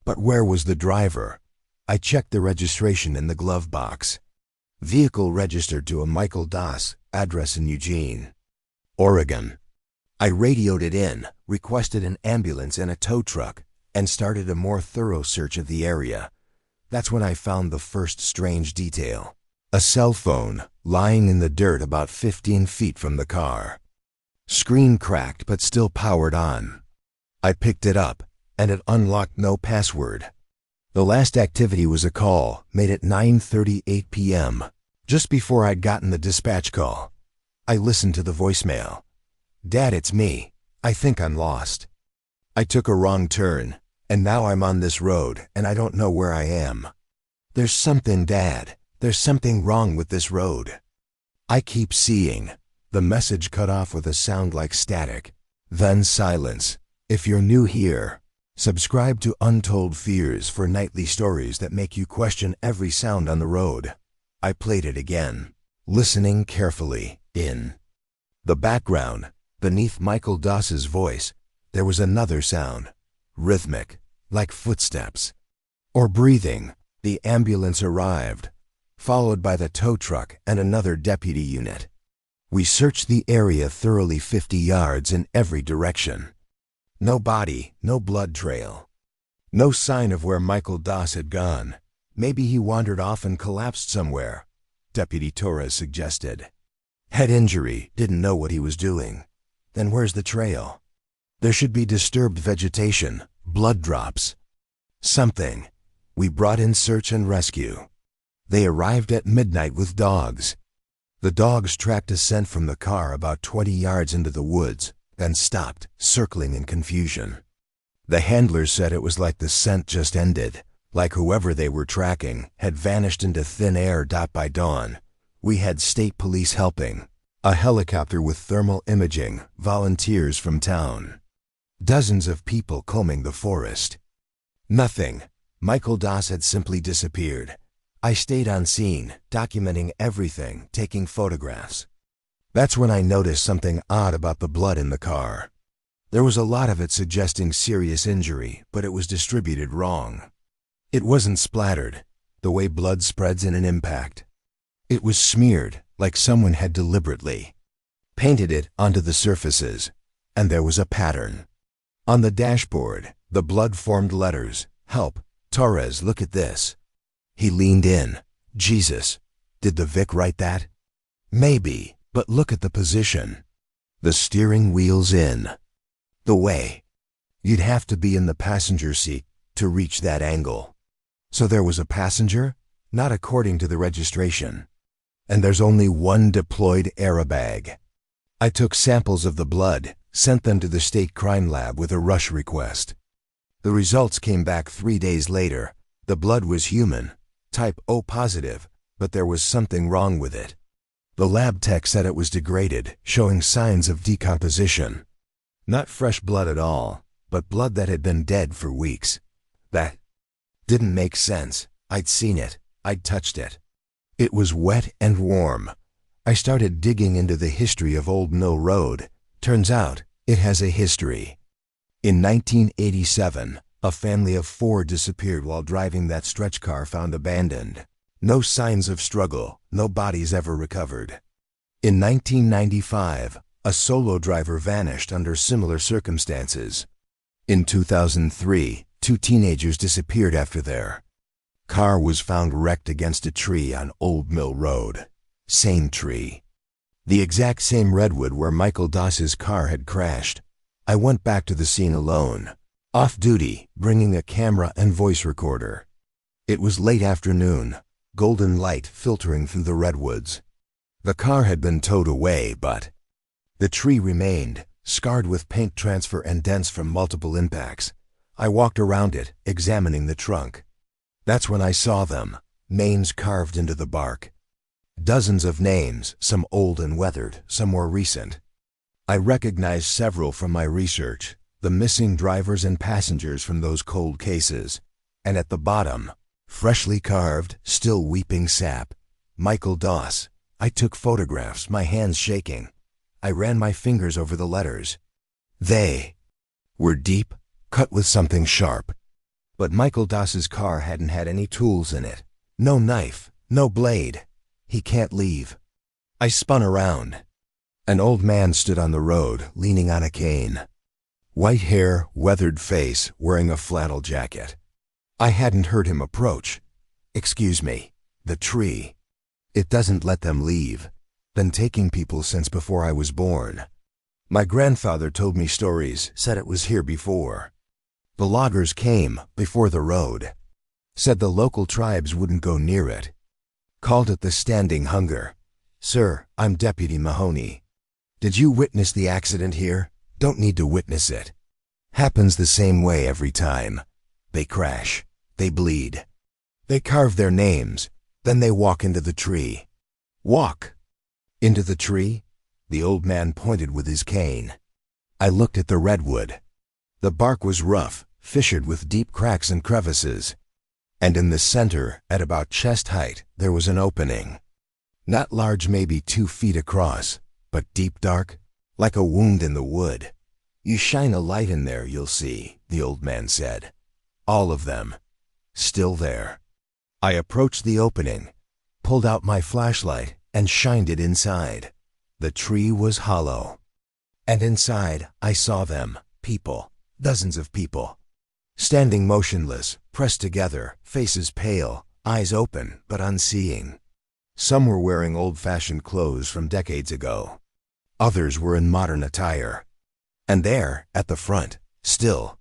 But where was the driver? I checked the registration in the glove box. Vehicle registered to a Michael Das, address in Eugene, Oregon. I radioed it in, requested an ambulance and a tow truck, and started a more thorough search of the area. That's when I found the first strange detail. A cell phone lying in the dirt about 15 feet from the car. Screen cracked but still powered on. I picked it up, and it unlocked, no password. The last activity was a call made at 9:38 p.m., just before I'd gotten the dispatch call. I listened to the voicemail. Dad, it's me. I think I'm lost. I took a wrong turn, and now I'm on this road, and I don't know where I am. There's something, Dad. There's something wrong with this road. I keep seeing. The message cut off with a sound like static. Then silence. If you're new here, subscribe to Untold Fears for nightly stories that make you question every sound on the road. I played it again, listening carefully. In the background, beneath Michael Das's voice, there was another sound, rhythmic, like footsteps or breathing. The ambulance arrived, followed by the tow truck and another deputy unit. We searched the area thoroughly, 50 yards in every direction. No body, no blood trail. No sign of where Michael Das had gone. Maybe he wandered off and collapsed somewhere, Deputy Torres suggested. Head injury, didn't know what he was doing. Then where's the trail? There should be disturbed vegetation, blood drops. Something. We brought in search and rescue. They arrived at midnight with dogs. The dogs tracked a scent from the car about 20 yards into the woods, then stopped, circling in confusion. The handlers said it was like the scent just ended, like whoever they were tracking had vanished into thin air. By dawn, we had state police helping, a helicopter with thermal imaging, volunteers from town. Dozens of people combing the forest. Nothing. Michael Das had simply disappeared. I stayed on scene, documenting everything, taking photographs. That's when I noticed something odd about the blood in the car. There was a lot of it suggesting serious injury, but it was distributed wrong. It wasn't splattered, the way blood spreads in an impact. It was smeared, like someone had deliberately painted it onto the surfaces, and there was a pattern. On the dashboard, the blood formed letters. Help, Torres, look at this. He leaned in. Jesus, did the Vic write that? Maybe, but look at the position. The steering wheel's in the way. You'd have to be in the passenger seat to reach that angle. So there was a passenger? Not according to the registration. And there's only one deployed airbag. I took samples of the blood, sent them to the state crime lab with a rush request. The results came back 3 days later. The blood was human, type O positive, but there was something wrong with it. The lab tech said it was degraded, showing signs of decomposition. Not fresh blood at all, but blood that had been dead for weeks. That didn't make sense. I'd seen it. I'd touched it. It was wet and warm. I started digging into the history of Old Mill Road. Turns out, it has a history. In 1987, a family of 4 disappeared while driving that stretch car found abandoned. No signs of struggle, no bodies ever recovered. In 1995, a solo driver vanished under similar circumstances. In 2003, 2 teenagers disappeared after their car was found wrecked against a tree on Old Mill Road. Same tree. The exact same redwood where Michael Doss's car had crashed. I went back to the scene alone, off duty, bringing a camera and voice recorder. It was late afternoon, golden light filtering through the redwoods. The car had been towed away, but the tree remained, scarred with paint transfer and dents from multiple impacts. I walked around it, examining the trunk. That's when I saw them, names carved into the bark. Dozens of names, some old and weathered, some more recent. I recognized several from my research, the missing drivers and passengers from those cold cases. And at the bottom, freshly carved, still weeping sap, Michael Doss. I took photographs, my hands shaking. I ran my fingers over the letters. They were deep, cut with something sharp. But Michael Doss's car hadn't had any tools in it. No knife, no blade. He can't leave. I spun around. An old man stood on the road, leaning on a cane. White hair, weathered face, wearing a flannel jacket. I hadn't heard him approach. Excuse me, the tree. It doesn't let them leave. Been taking people since before I was born. My grandfather told me stories, said it was here before. The loggers came before the road. Said the local tribes wouldn't go near it. Called it the standing hunger. Sir, I'm Deputy Mahoney. Did you witness the accident here? Don't need to witness it. Happens the same way every time. They crash. They bleed. They carve their names. Then they walk into the tree. Walk. Into the tree? The old man pointed with his cane. I looked at the redwood. The bark was rough, fissured with deep cracks and crevices. And in the center, at about chest height, there was an opening. Not large, maybe 2 feet across, but deep dark, like a wound in the wood. You shine a light in there, you'll see, the old man said. All of them. Still there. I approached the opening, pulled out my flashlight, and shined it inside. The tree was hollow. And inside, I saw them, people, dozens of people. Standing motionless, pressed together, faces pale, eyes open but unseeing. Some were wearing old-fashioned clothes from decades ago. Others were in modern attire. And there, at the front, still,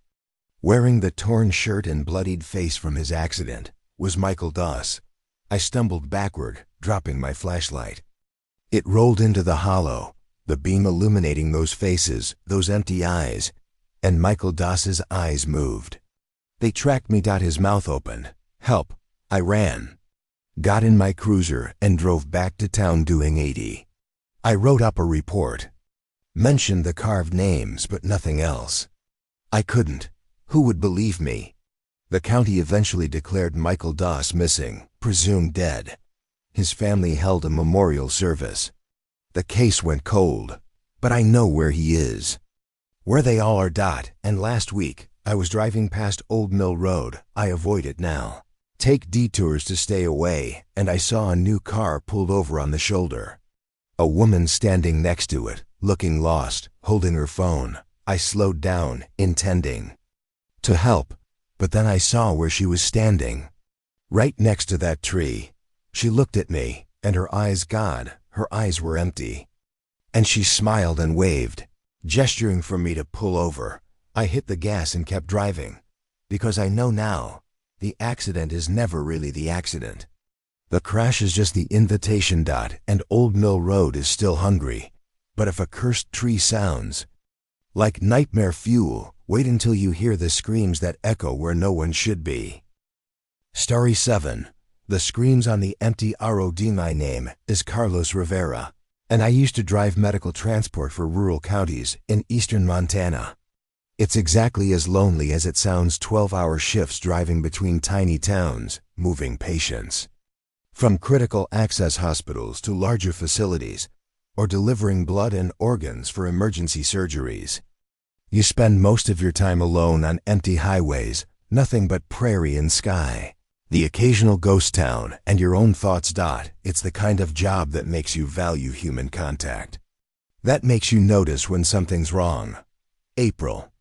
wearing the torn shirt and bloodied face from his accident, was Michael Doss. I stumbled backward, dropping my flashlight. It rolled into the hollow, the beam illuminating those faces, those empty eyes, and Michael Doss's eyes moved. They tracked me. His mouth opened. Help. I ran. Got in my cruiser and drove back to town doing 80. I wrote up a report. Mentioned the carved names, but nothing else. I couldn't. Who would believe me? The county eventually declared Michael Doss missing, presumed dead. His family held a memorial service. The case went cold, but I know where he is. Where they all are. And last week, I was driving past Old Mill Road. I avoid it now. Take detours to stay away, and I saw a new car pulled over on the shoulder. A woman standing next to it, looking lost, holding her phone. I slowed down, intending to help, but then I saw where she was standing. Right next to that tree. She looked at me, and her eyes were empty. And she smiled and waved, gesturing for me to pull over. I hit the gas and kept driving, because I know now, the accident is never really the accident. The crash is just the invitation. And Old Mill Road is still hungry. But if a cursed tree sounds like nightmare fuel, wait until you hear the screams that echo where no one should be. Story 7. The screams on the empty road. My name is Carlos Rivera, and I used to drive medical transport for rural counties in eastern Montana. It's exactly as lonely as it sounds. 12-hour shifts driving between tiny towns, moving patients from critical access hospitals to larger facilities, or delivering blood and organs for emergency surgeries. You spend most of your time alone on empty highways, nothing but prairie and sky, the occasional ghost town, and your own thoughts. It's the kind of job that makes you value human contact. That makes you notice when something's wrong. April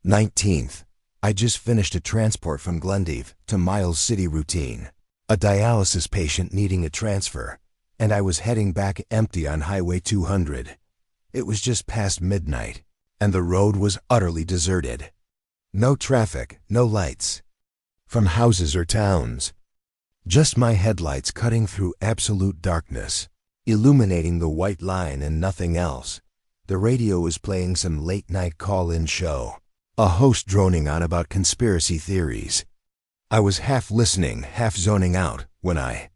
19th. I just finished a transport from Glendive to Miles City routine. A dialysis patient needing a transfer, and I was heading back empty on Highway 200. It was just past midnight, and the road was utterly deserted. No traffic, no lights from houses or towns. Just my headlights cutting through absolute darkness, illuminating the white line and nothing else. The radio was playing some late-night call-in show, a host droning on about conspiracy theories. I was half listening, half zoning out, when I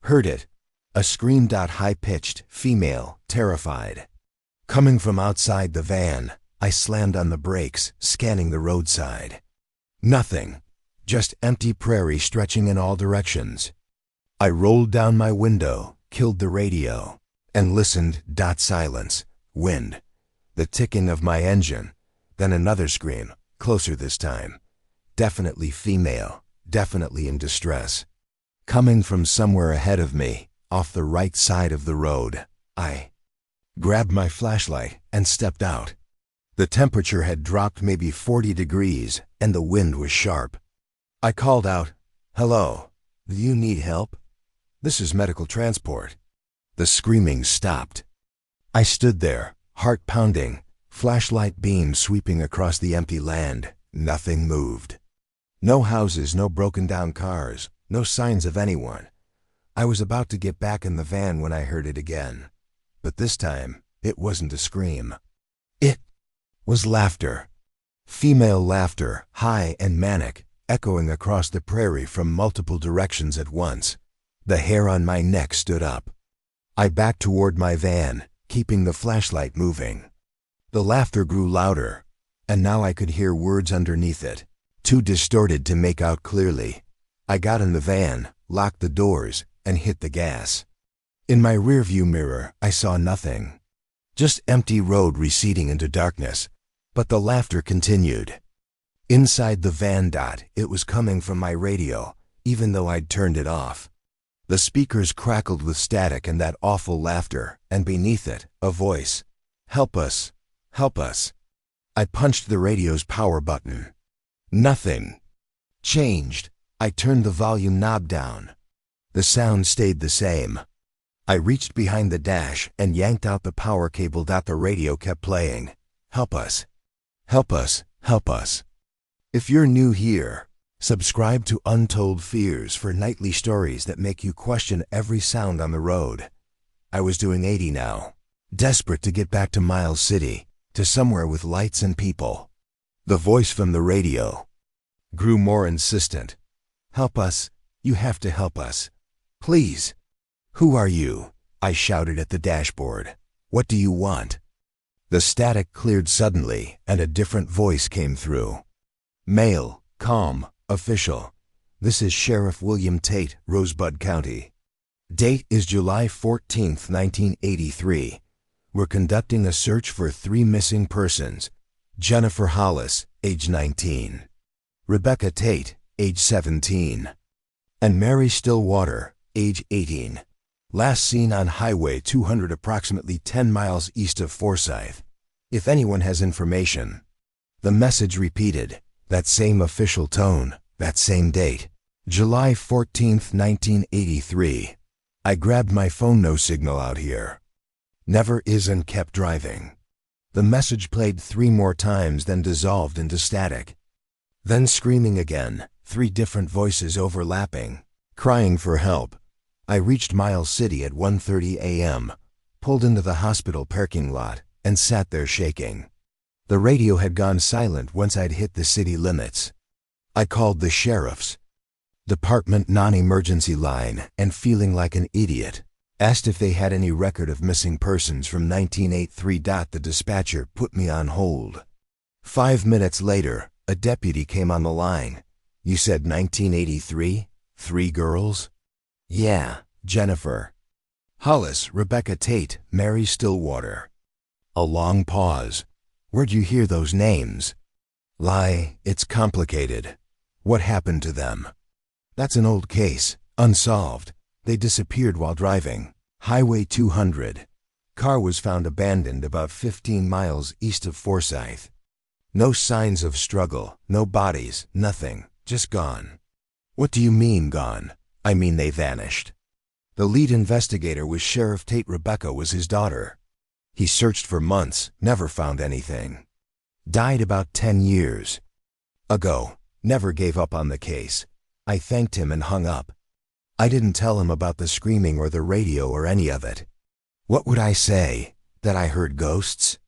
heard it. A scream. High-pitched, female, terrified. Coming from outside the van, I slammed on the brakes, scanning the roadside. Nothing. Just empty prairie stretching in all directions. I rolled down my window, killed the radio, and listened. Silence. Wind. The ticking of my engine. Then another scream, closer this time. Definitely female, definitely in distress. Coming from somewhere ahead of me, off the right side of the road. I grabbed my flashlight and stepped out. The temperature had dropped maybe 40 degrees, and the wind was sharp. I called out, "Hello, do you need help? This is medical transport." The screaming stopped. I stood there, heart pounding, flashlight beam sweeping across the empty land. Nothing moved. No houses, no broken down cars, no signs of anyone. I was about to get back in the van when I heard it again. But this time, it wasn't a scream. It was laughter. Female laughter, high and manic, echoing across the prairie from multiple directions at once. The hair on my neck stood up. I backed toward my van, keeping the flashlight moving. The laughter grew louder, and now I could hear words underneath it, too distorted to make out clearly. I got in the van, locked the doors, and hit the gas. In my rearview mirror, I saw nothing. Just empty road receding into darkness, but the laughter continued. Inside the van. It was coming from my radio, even though I'd turned it off. The speakers crackled with static and that awful laughter, and beneath it, a voice. "Help us! Help us!" I punched the radio's power button. Nothing changed. I turned the volume knob down. The sound stayed the same. I reached behind the dash and yanked out the power cable. The radio kept playing. "Help us! Help us! Help us!" If you're new here, subscribe to Untold Fears for nightly stories that make you question every sound on the road. I was doing 80 now, desperate to get back to Miles City, to somewhere with lights and people. The voice from the radio grew more insistent. "Help us! You have to help us! Please!" "Who are you?" I shouted at the dashboard. "What do you want?" The static cleared suddenly, and a different voice came through. Male, calm, Official. This is Sheriff William Tate, Rosebud County. Date is July 14, 1983. We're conducting a search for 3 missing persons. Jennifer Hollis, age 19. Rebecca Tate, age 17. And Mary Stillwater, age 18. Last seen on Highway 200 approximately 10 miles east of Forsyth. If anyone has information. The message repeated. That same official tone, that same date. July 14, 1983. I grabbed my phone, no signal out here. Never is, and kept driving. The message played 3 more times, then dissolved into static. Then screaming again, 3 different voices overlapping, crying for help. I reached Miles City at 1:30 a.m., pulled into the hospital parking lot, and sat there shaking. The radio had gone silent once I'd hit the city limits. I called the sheriff's department non-emergency line and, feeling like an idiot, asked if they had any record of missing persons from 1983. The dispatcher put me on hold. 5 minutes later, a deputy came on the line. You said 1983? 3 girls? Yeah, Jennifer Hollis, Rebecca Tate, Mary Stillwater. A long pause. Where'd you hear those names? Lie, it's complicated. What happened to them? That's an old case, unsolved. They disappeared while driving. Highway 200. Car was found abandoned about 15 miles east of Forsyth. No signs of struggle, no bodies, nothing, just gone. What do you mean gone? I mean they vanished. The lead investigator was Sheriff Tate. Rebecca was his daughter. He searched for months, never found anything. Died about 10 years ago. Never gave up on the case. I thanked him and hung up. I didn't tell him about the screaming or the radio or any of it. What would I say? That I heard ghosts?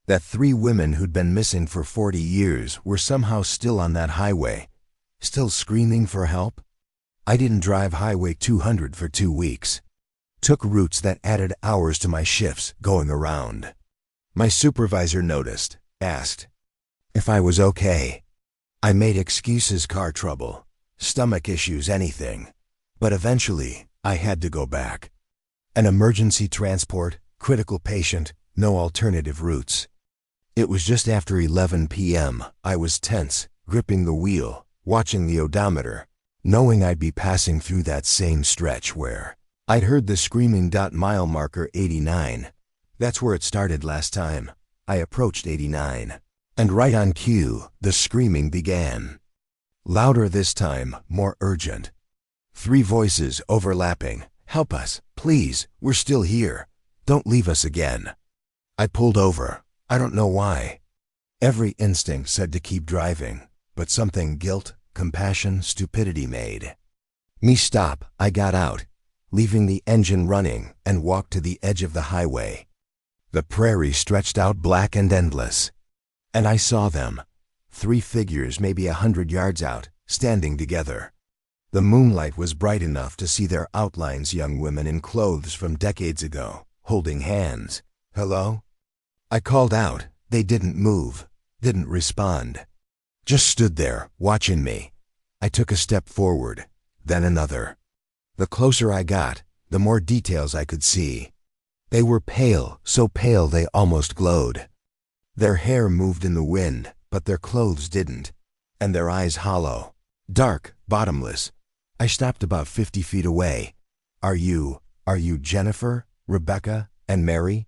That 3 women who'd been missing for 40 years were somehow still on that highway, still screaming for help? I didn't drive Highway 200 for 2 weeks. Took routes that added hours to my shifts going around. My supervisor noticed, asked if I was okay. I made excuses, car trouble, stomach issues, anything. But eventually, I had to go back. An emergency transport, critical patient, no alternative routes. It was just after 11 p.m. I was tense, gripping the wheel, watching the odometer, knowing I'd be passing through that same stretch where I'd heard the screaming. Mile marker 89. That's where it started last time. I approached 89. And right on cue, the screaming began. Louder this time, more urgent. 3 voices overlapping. Help us, please, we're still here. Don't leave us again. I pulled over. I don't know why. Every instinct said to keep driving, but something, guilt, compassion, stupidity made me stop. I got out, leaving the engine running, and walked to the edge of the highway. The prairie stretched out black and endless. And I saw them. 3 figures maybe 100 yards out, standing together. The moonlight was bright enough to see their outlines, young women in clothes from decades ago, holding hands. Hello? I called out. They didn't move, didn't respond. Just stood there, watching me. I took a step forward, then another. The closer I got, the more details I could see. They were pale, so pale they almost glowed. Their hair moved in the wind, but their clothes didn't. And their eyes hollow, dark, bottomless. I stopped about 50 feet away. Are you Jennifer, Rebecca, and Mary?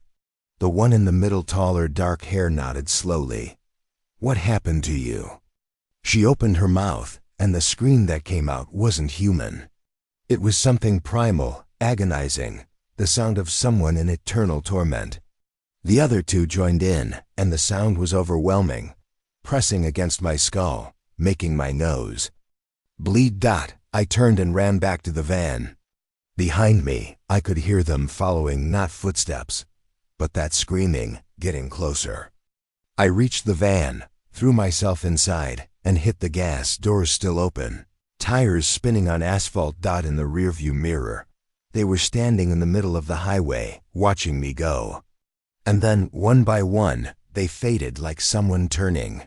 The one in the middle, taller, dark hair, nodded slowly. What happened to you? She opened her mouth, and the scream that came out wasn't human. It was something primal, agonizing, the sound of someone in eternal torment. The other 2 joined in, and the sound was overwhelming, pressing against my skull, making my nose bleed. I turned and ran back to the van. Behind me, I could hear them following, not footsteps, but that screaming, getting closer. I reached the van, threw myself inside, and hit the gas, doors still open, tires spinning on asphalt. In the rearview mirror, they were standing in the middle of the highway, watching me go. And then, one by one, they faded like someone turning.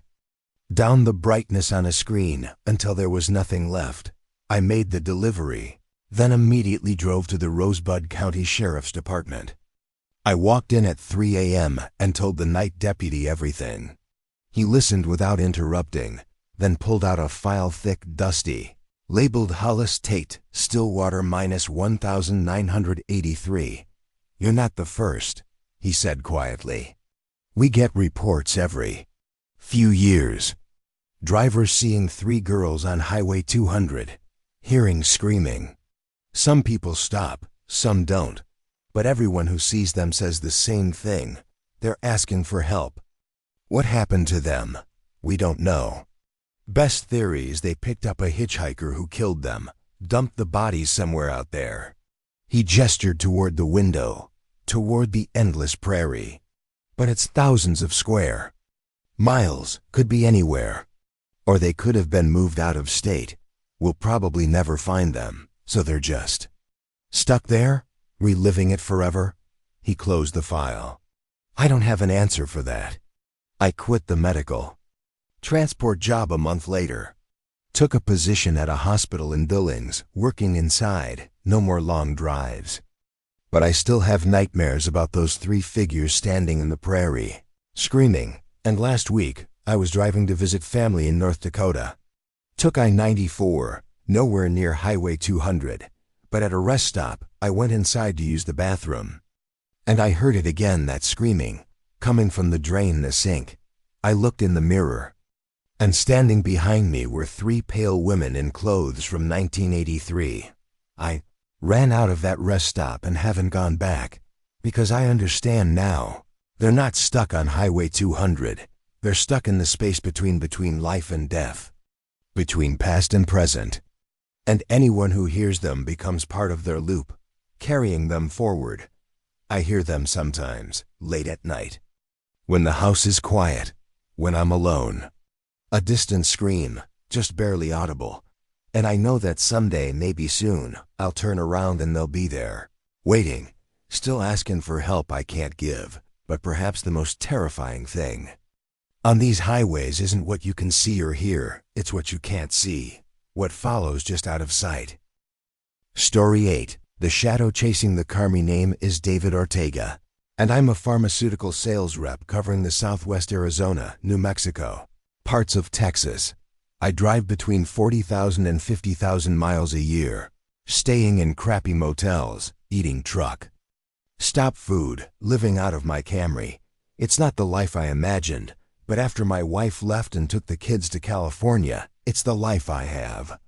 Down the brightness on a screen until there was nothing left. I made the delivery, then immediately drove to the Rosebud County Sheriff's Department. I walked in at 3 a.m. and told the night deputy everything. He listened without interrupting, then pulled out a file thick, dusty, labeled Hollis Tate, Stillwater -1983. "You're not the first," he said quietly. "We get reports every few years. Drivers seeing 3 girls on Highway 200, hearing screaming. Some people stop, some don't, but everyone who sees them says the same thing. They're asking for help. What happened to them? We don't know. Best theory is they picked up a hitchhiker who killed them, dumped the bodies somewhere out there." He gestured toward the window, toward the endless prairie. "But it's thousands of square miles, could be anywhere. Or they could have been moved out of state. We'll probably never find them, so they're just stuck there, reliving it forever." He closed the file. "I don't have an answer for that." I quit the medical transport job a month later. Took a position at a hospital in Billings, working inside, no more long drives. But I still have nightmares about those 3 figures standing in the prairie, screaming. And last week, I was driving to visit family in North Dakota. Took I-94, nowhere near Highway 200, but at a rest stop, I went inside to use the bathroom. And I heard it again, that screaming, coming from the drain in the sink. I looked in the mirror, and standing behind me were 3 pale women in clothes from 1983. I ran out of that rest stop and haven't gone back, because I understand now. They're not stuck on Highway 200. They're stuck in the space between life and death, between past and present. And anyone who hears them becomes part of their loop, carrying them forward. I hear them sometimes, late at night, when the house is quiet, when I'm alone. A distant scream, just barely audible. And I know that someday, maybe soon, I'll turn around and they'll be there, waiting, still asking for help I can't give. But perhaps the most terrifying thing on these highways isn't what you can see or hear, it's what you can't see, what follows just out of sight. Story 8. The shadow chasing the car. My name is David Ortega, and I'm a pharmaceutical sales rep covering the Southwest Arizona, New Mexico, parts of Texas. I drive between 40,000 and 50,000 miles a year, staying in crappy motels, eating truck stop food, living out of my Camry. It's not the life I imagined, but after my wife left and took the kids to California, it's the life I have.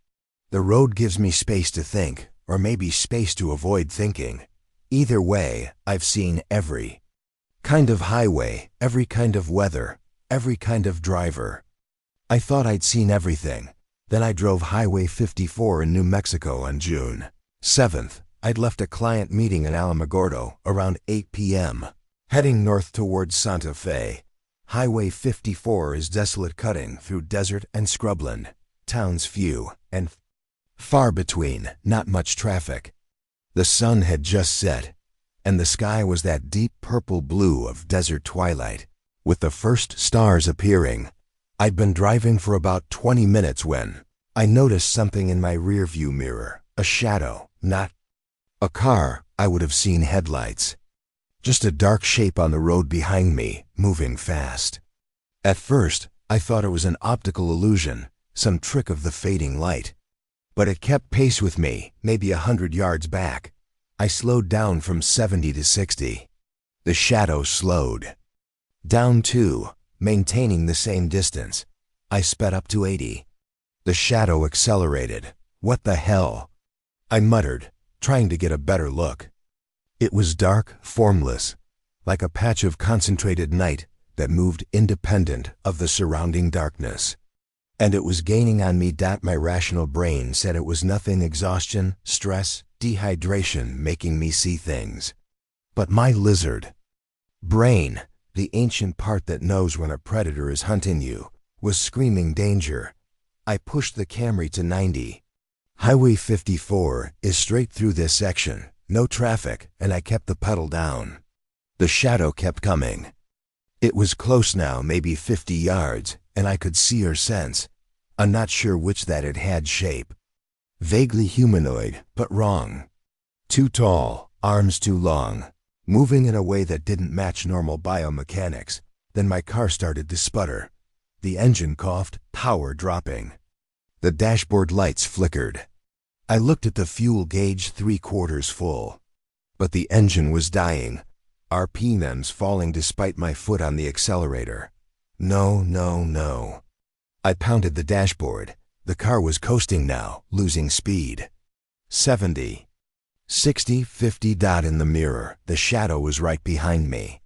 The road gives me space to think, or maybe space to avoid thinking. Either way, I've seen every kind of highway, every kind of weather, every kind of driver. I thought I'd seen everything. Then I drove Highway 54 in New Mexico on June 7th. I'd left a client meeting in Alamogordo around 8 p.m., heading north towards Santa Fe. Highway 54 is desolate, cutting through desert and scrubland, towns few and far between, not much traffic. The sun had just set, and the sky was that deep purple blue of desert twilight, with the first stars appearing. I'd been driving for about 20 minutes when I noticed something in my rearview mirror, a shadow, not a car. I would have seen headlights. Just a dark shape on the road behind me, moving fast. At first, I thought it was an optical illusion, some trick of the fading light. But it kept pace with me, maybe 100 yards back. I slowed down from 70 to 60. The shadow slowed down too, maintaining the same distance. I sped up to 80. The shadow accelerated. What the hell? I muttered, trying to get a better look. It was dark, formless, like a patch of concentrated night that moved independent of the surrounding darkness. And it was gaining on me. My rational brain said it was nothing, exhaustion, stress, dehydration making me see things. But my lizard brain, the ancient part that knows when a predator is hunting you, was screaming danger. I pushed the Camry to 90. Highway 54 is straight through this section, no traffic, and I kept the pedal down. The shadow kept coming. It was close now, maybe 50 yards, and I could see or sense. I'm not sure which that it had shape. Vaguely humanoid, but wrong. Too tall, arms too long, moving in a way that didn't match normal biomechanics. Then my car started to sputter. The engine coughed, power dropping. The dashboard lights flickered. I looked at the fuel gauge 3/4 full. But the engine was dying, RPMs falling despite my foot on the accelerator. No, no, no. I pounded the dashboard. The car was coasting now, losing speed. 70. 60, 50. In the mirror, the shadow was right behind me.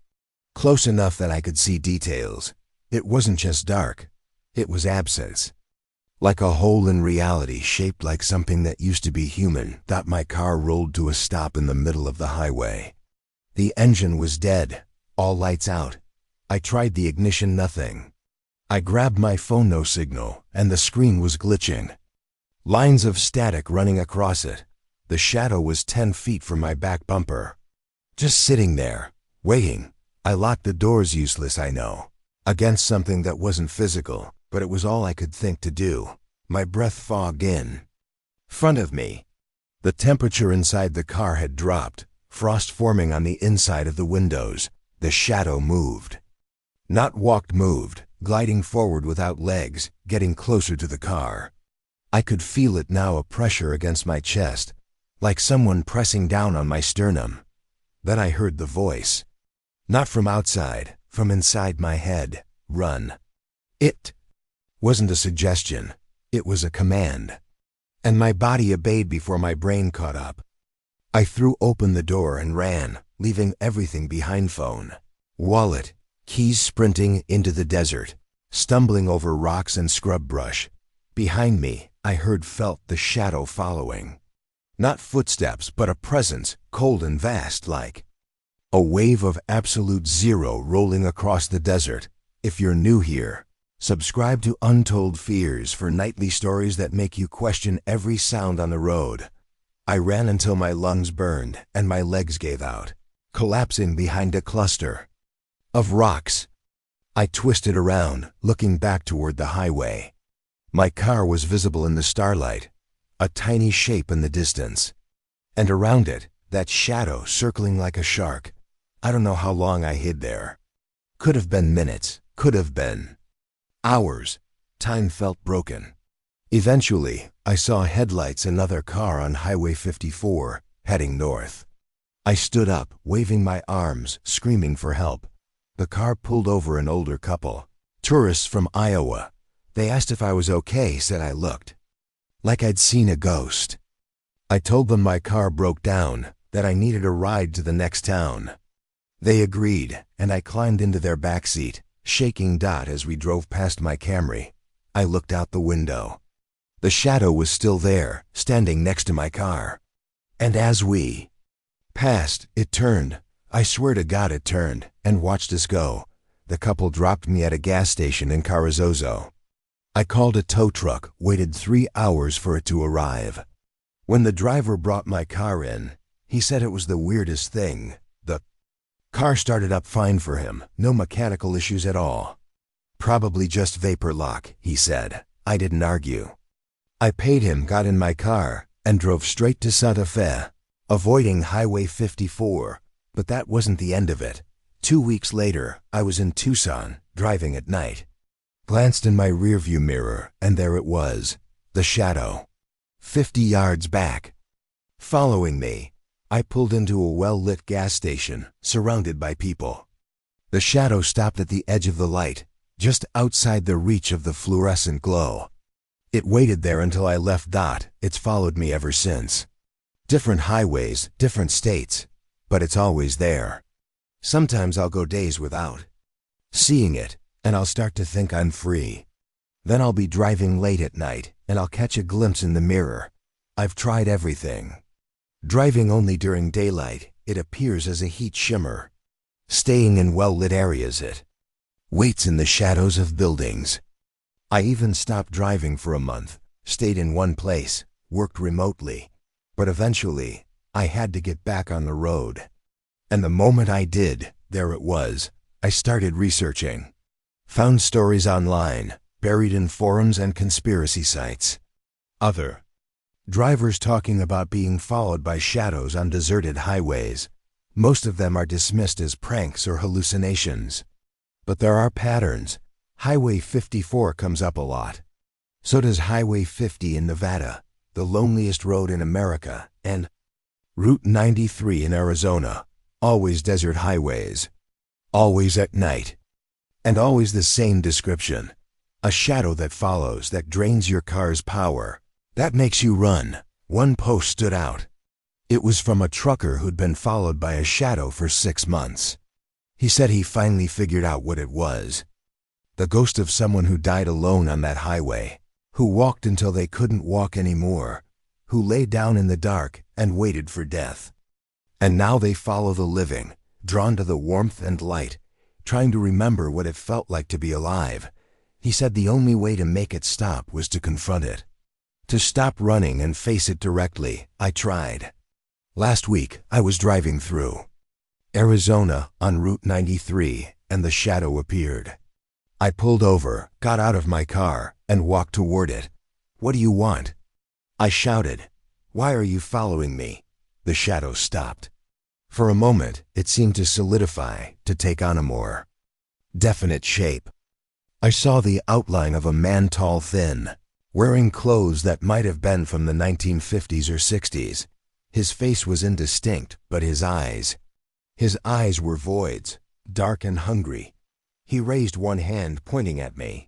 Close enough that I could see details. It wasn't just dark. It was absence. Like a hole in reality shaped like something that used to be human. My car rolled to a stop in the middle of the highway. The engine was dead, all lights out. I tried the ignition, nothing. I grabbed my phone, no signal, and the screen was glitching. Lines of static running across it. The shadow was 10 feet from my back bumper. Just sitting there, waiting. I locked the doors, useless I know, against something that wasn't physical, but it was all I could think to do. My breath fogged in. Front of me. The temperature inside the car had dropped, frost forming on the inside of the windows. The shadow moved. Not walked, moved, gliding forward without legs, getting closer to the car. I could feel it now, a pressure against my chest, like someone pressing down on my sternum. Then I heard the voice. Not from outside, from inside my head. Run. It wasn't a suggestion. It was a command. And my body obeyed before my brain caught up. I threw open the door and ran, leaving everything behind: phone, wallet, keys, sprinting into the desert, stumbling over rocks and scrub brush. Behind me, I felt the shadow following. Not footsteps, but a presence, cold and vast, like a wave of absolute zero rolling across the desert. If you're new here, subscribe to Untold Fears for nightly stories that make you question every sound on the road. I ran until my lungs burned and my legs gave out, collapsing behind a cluster of rocks. I twisted around, looking back toward the highway. My car was visible in the starlight, a tiny shape in the distance. And around it, that shadow circling like a shark. I don't know how long I hid there. Could have been minutes, could have been hours. Time felt broken. Eventually, I saw headlights, another car on Highway 54, heading north. I stood up, waving my arms, screaming for help. The car pulled over an older couple, tourists from Iowa. They asked if I was okay, said I looked like I'd seen a ghost. I told them my car broke down, that I needed a ride to the next town. They agreed, and I climbed into their backseat, shaking as we drove past my Camry. I looked out the window. The shadow was still there, standing next to my car. And as we passed, it turned. I swear to God it turned, and watched us go. The couple dropped me at a gas station in Carrizozo. I called a tow truck, waited 3 hours for it to arrive. When the driver brought my car in, he said it was the weirdest thing. The car started up fine for him, no mechanical issues at all. Probably just vapor lock, he said. I didn't argue. I paid him, got in my car, and drove straight to Santa Fe, avoiding Highway 54. But that wasn't the end of it. 2 weeks later, I was in Tucson, driving at night. Glanced in my rearview mirror, and there it was, the shadow, 50 yards back. Following me, I pulled into a well-lit gas station, surrounded by people. The shadow stopped at the edge of the light, just outside the reach of the fluorescent glow. It waited there until I left. It's followed me ever since. Different highways, different states, but it's always there. Sometimes I'll go days without seeing it, and I'll start to think I'm free. Then I'll be driving late at night, and I'll catch a glimpse in the mirror. I've tried everything. Driving only during daylight, it appears as a heat shimmer. Staying in well-lit areas, it waits in the shadows of buildings. I even stopped driving for a month, stayed in one place, worked remotely. But eventually, I had to get back on the road. And the moment I did, there it was. I started researching. Found stories online, buried in forums and conspiracy sites. Other. Drivers talking about being followed by shadows on deserted highways. Most of them are dismissed as pranks or hallucinations. But there are patterns. Highway 54 comes up a lot. So does Highway 50 in Nevada, the loneliest road in America, and Route 93 in Arizona. Always desert highways. Always at night. And always the same description. A shadow that follows, that drains your car's power. That makes you run. One post stood out. It was from a trucker who'd been followed by a shadow for 6 months. He said he finally figured out what it was. The ghost of someone who died alone on that highway, who walked until they couldn't walk anymore, who lay down in the dark and waited for death. And now they follow the living, drawn to the warmth and light, trying to remember what it felt like to be alive. He said the only way to make it stop was to confront it. To stop running and face it directly. I tried. Last week, I was driving through Arizona on Route 93, and the shadow appeared. I pulled over, got out of my car, and walked toward it. "What do you want?" I shouted. "Why are you following me?" The shadow stopped. For a moment, it seemed to solidify, to take on a more definite shape. I saw the outline of a man, tall, thin, wearing clothes that might have been from the 1950s or 60s. His face was indistinct, but his eyes were voids, dark and hungry. He raised one hand, pointing at me.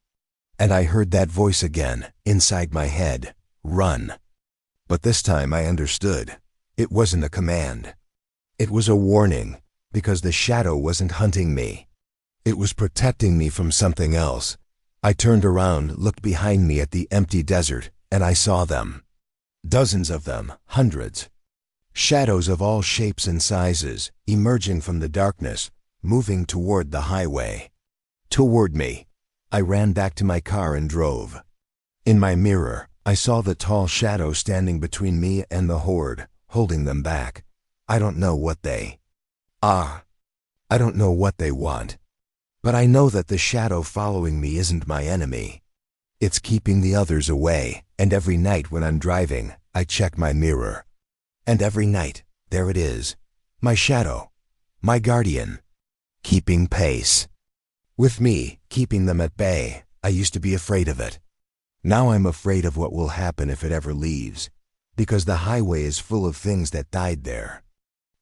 And I heard that voice again, inside my head, "Run." But this time I understood. It wasn't a command. It was a warning, because the shadow wasn't hunting me. It was protecting me from something else. I turned around, looked behind me at the empty desert, and I saw them. Dozens of them, hundreds. Shadows of all shapes and sizes, emerging from the darkness, moving toward the highway. Toward me. I ran back to my car and drove. In my mirror, I saw the tall shadow standing between me and the horde, holding them back. I don't know what they are. I don't know what they want. But I know that the shadow following me isn't my enemy. It's keeping the others away, and every night when I'm driving, I check my mirror. And every night, there it is, my shadow, my guardian, keeping pace. With me, keeping them at bay. I used to be afraid of it. Now I'm afraid of what will happen if it ever leaves, because the highway is full of things that died there.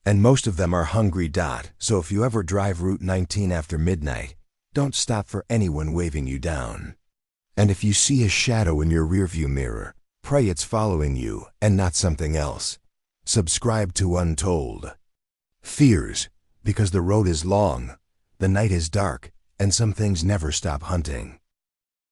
And most of them are hungry. So if you ever drive Route 19 after midnight, don't stop for anyone waving you down. And if you see a shadow in your rearview mirror, pray it's following you and not something else. Subscribe to Untold Fears, because the road is long, the night is dark, and some things never stop hunting.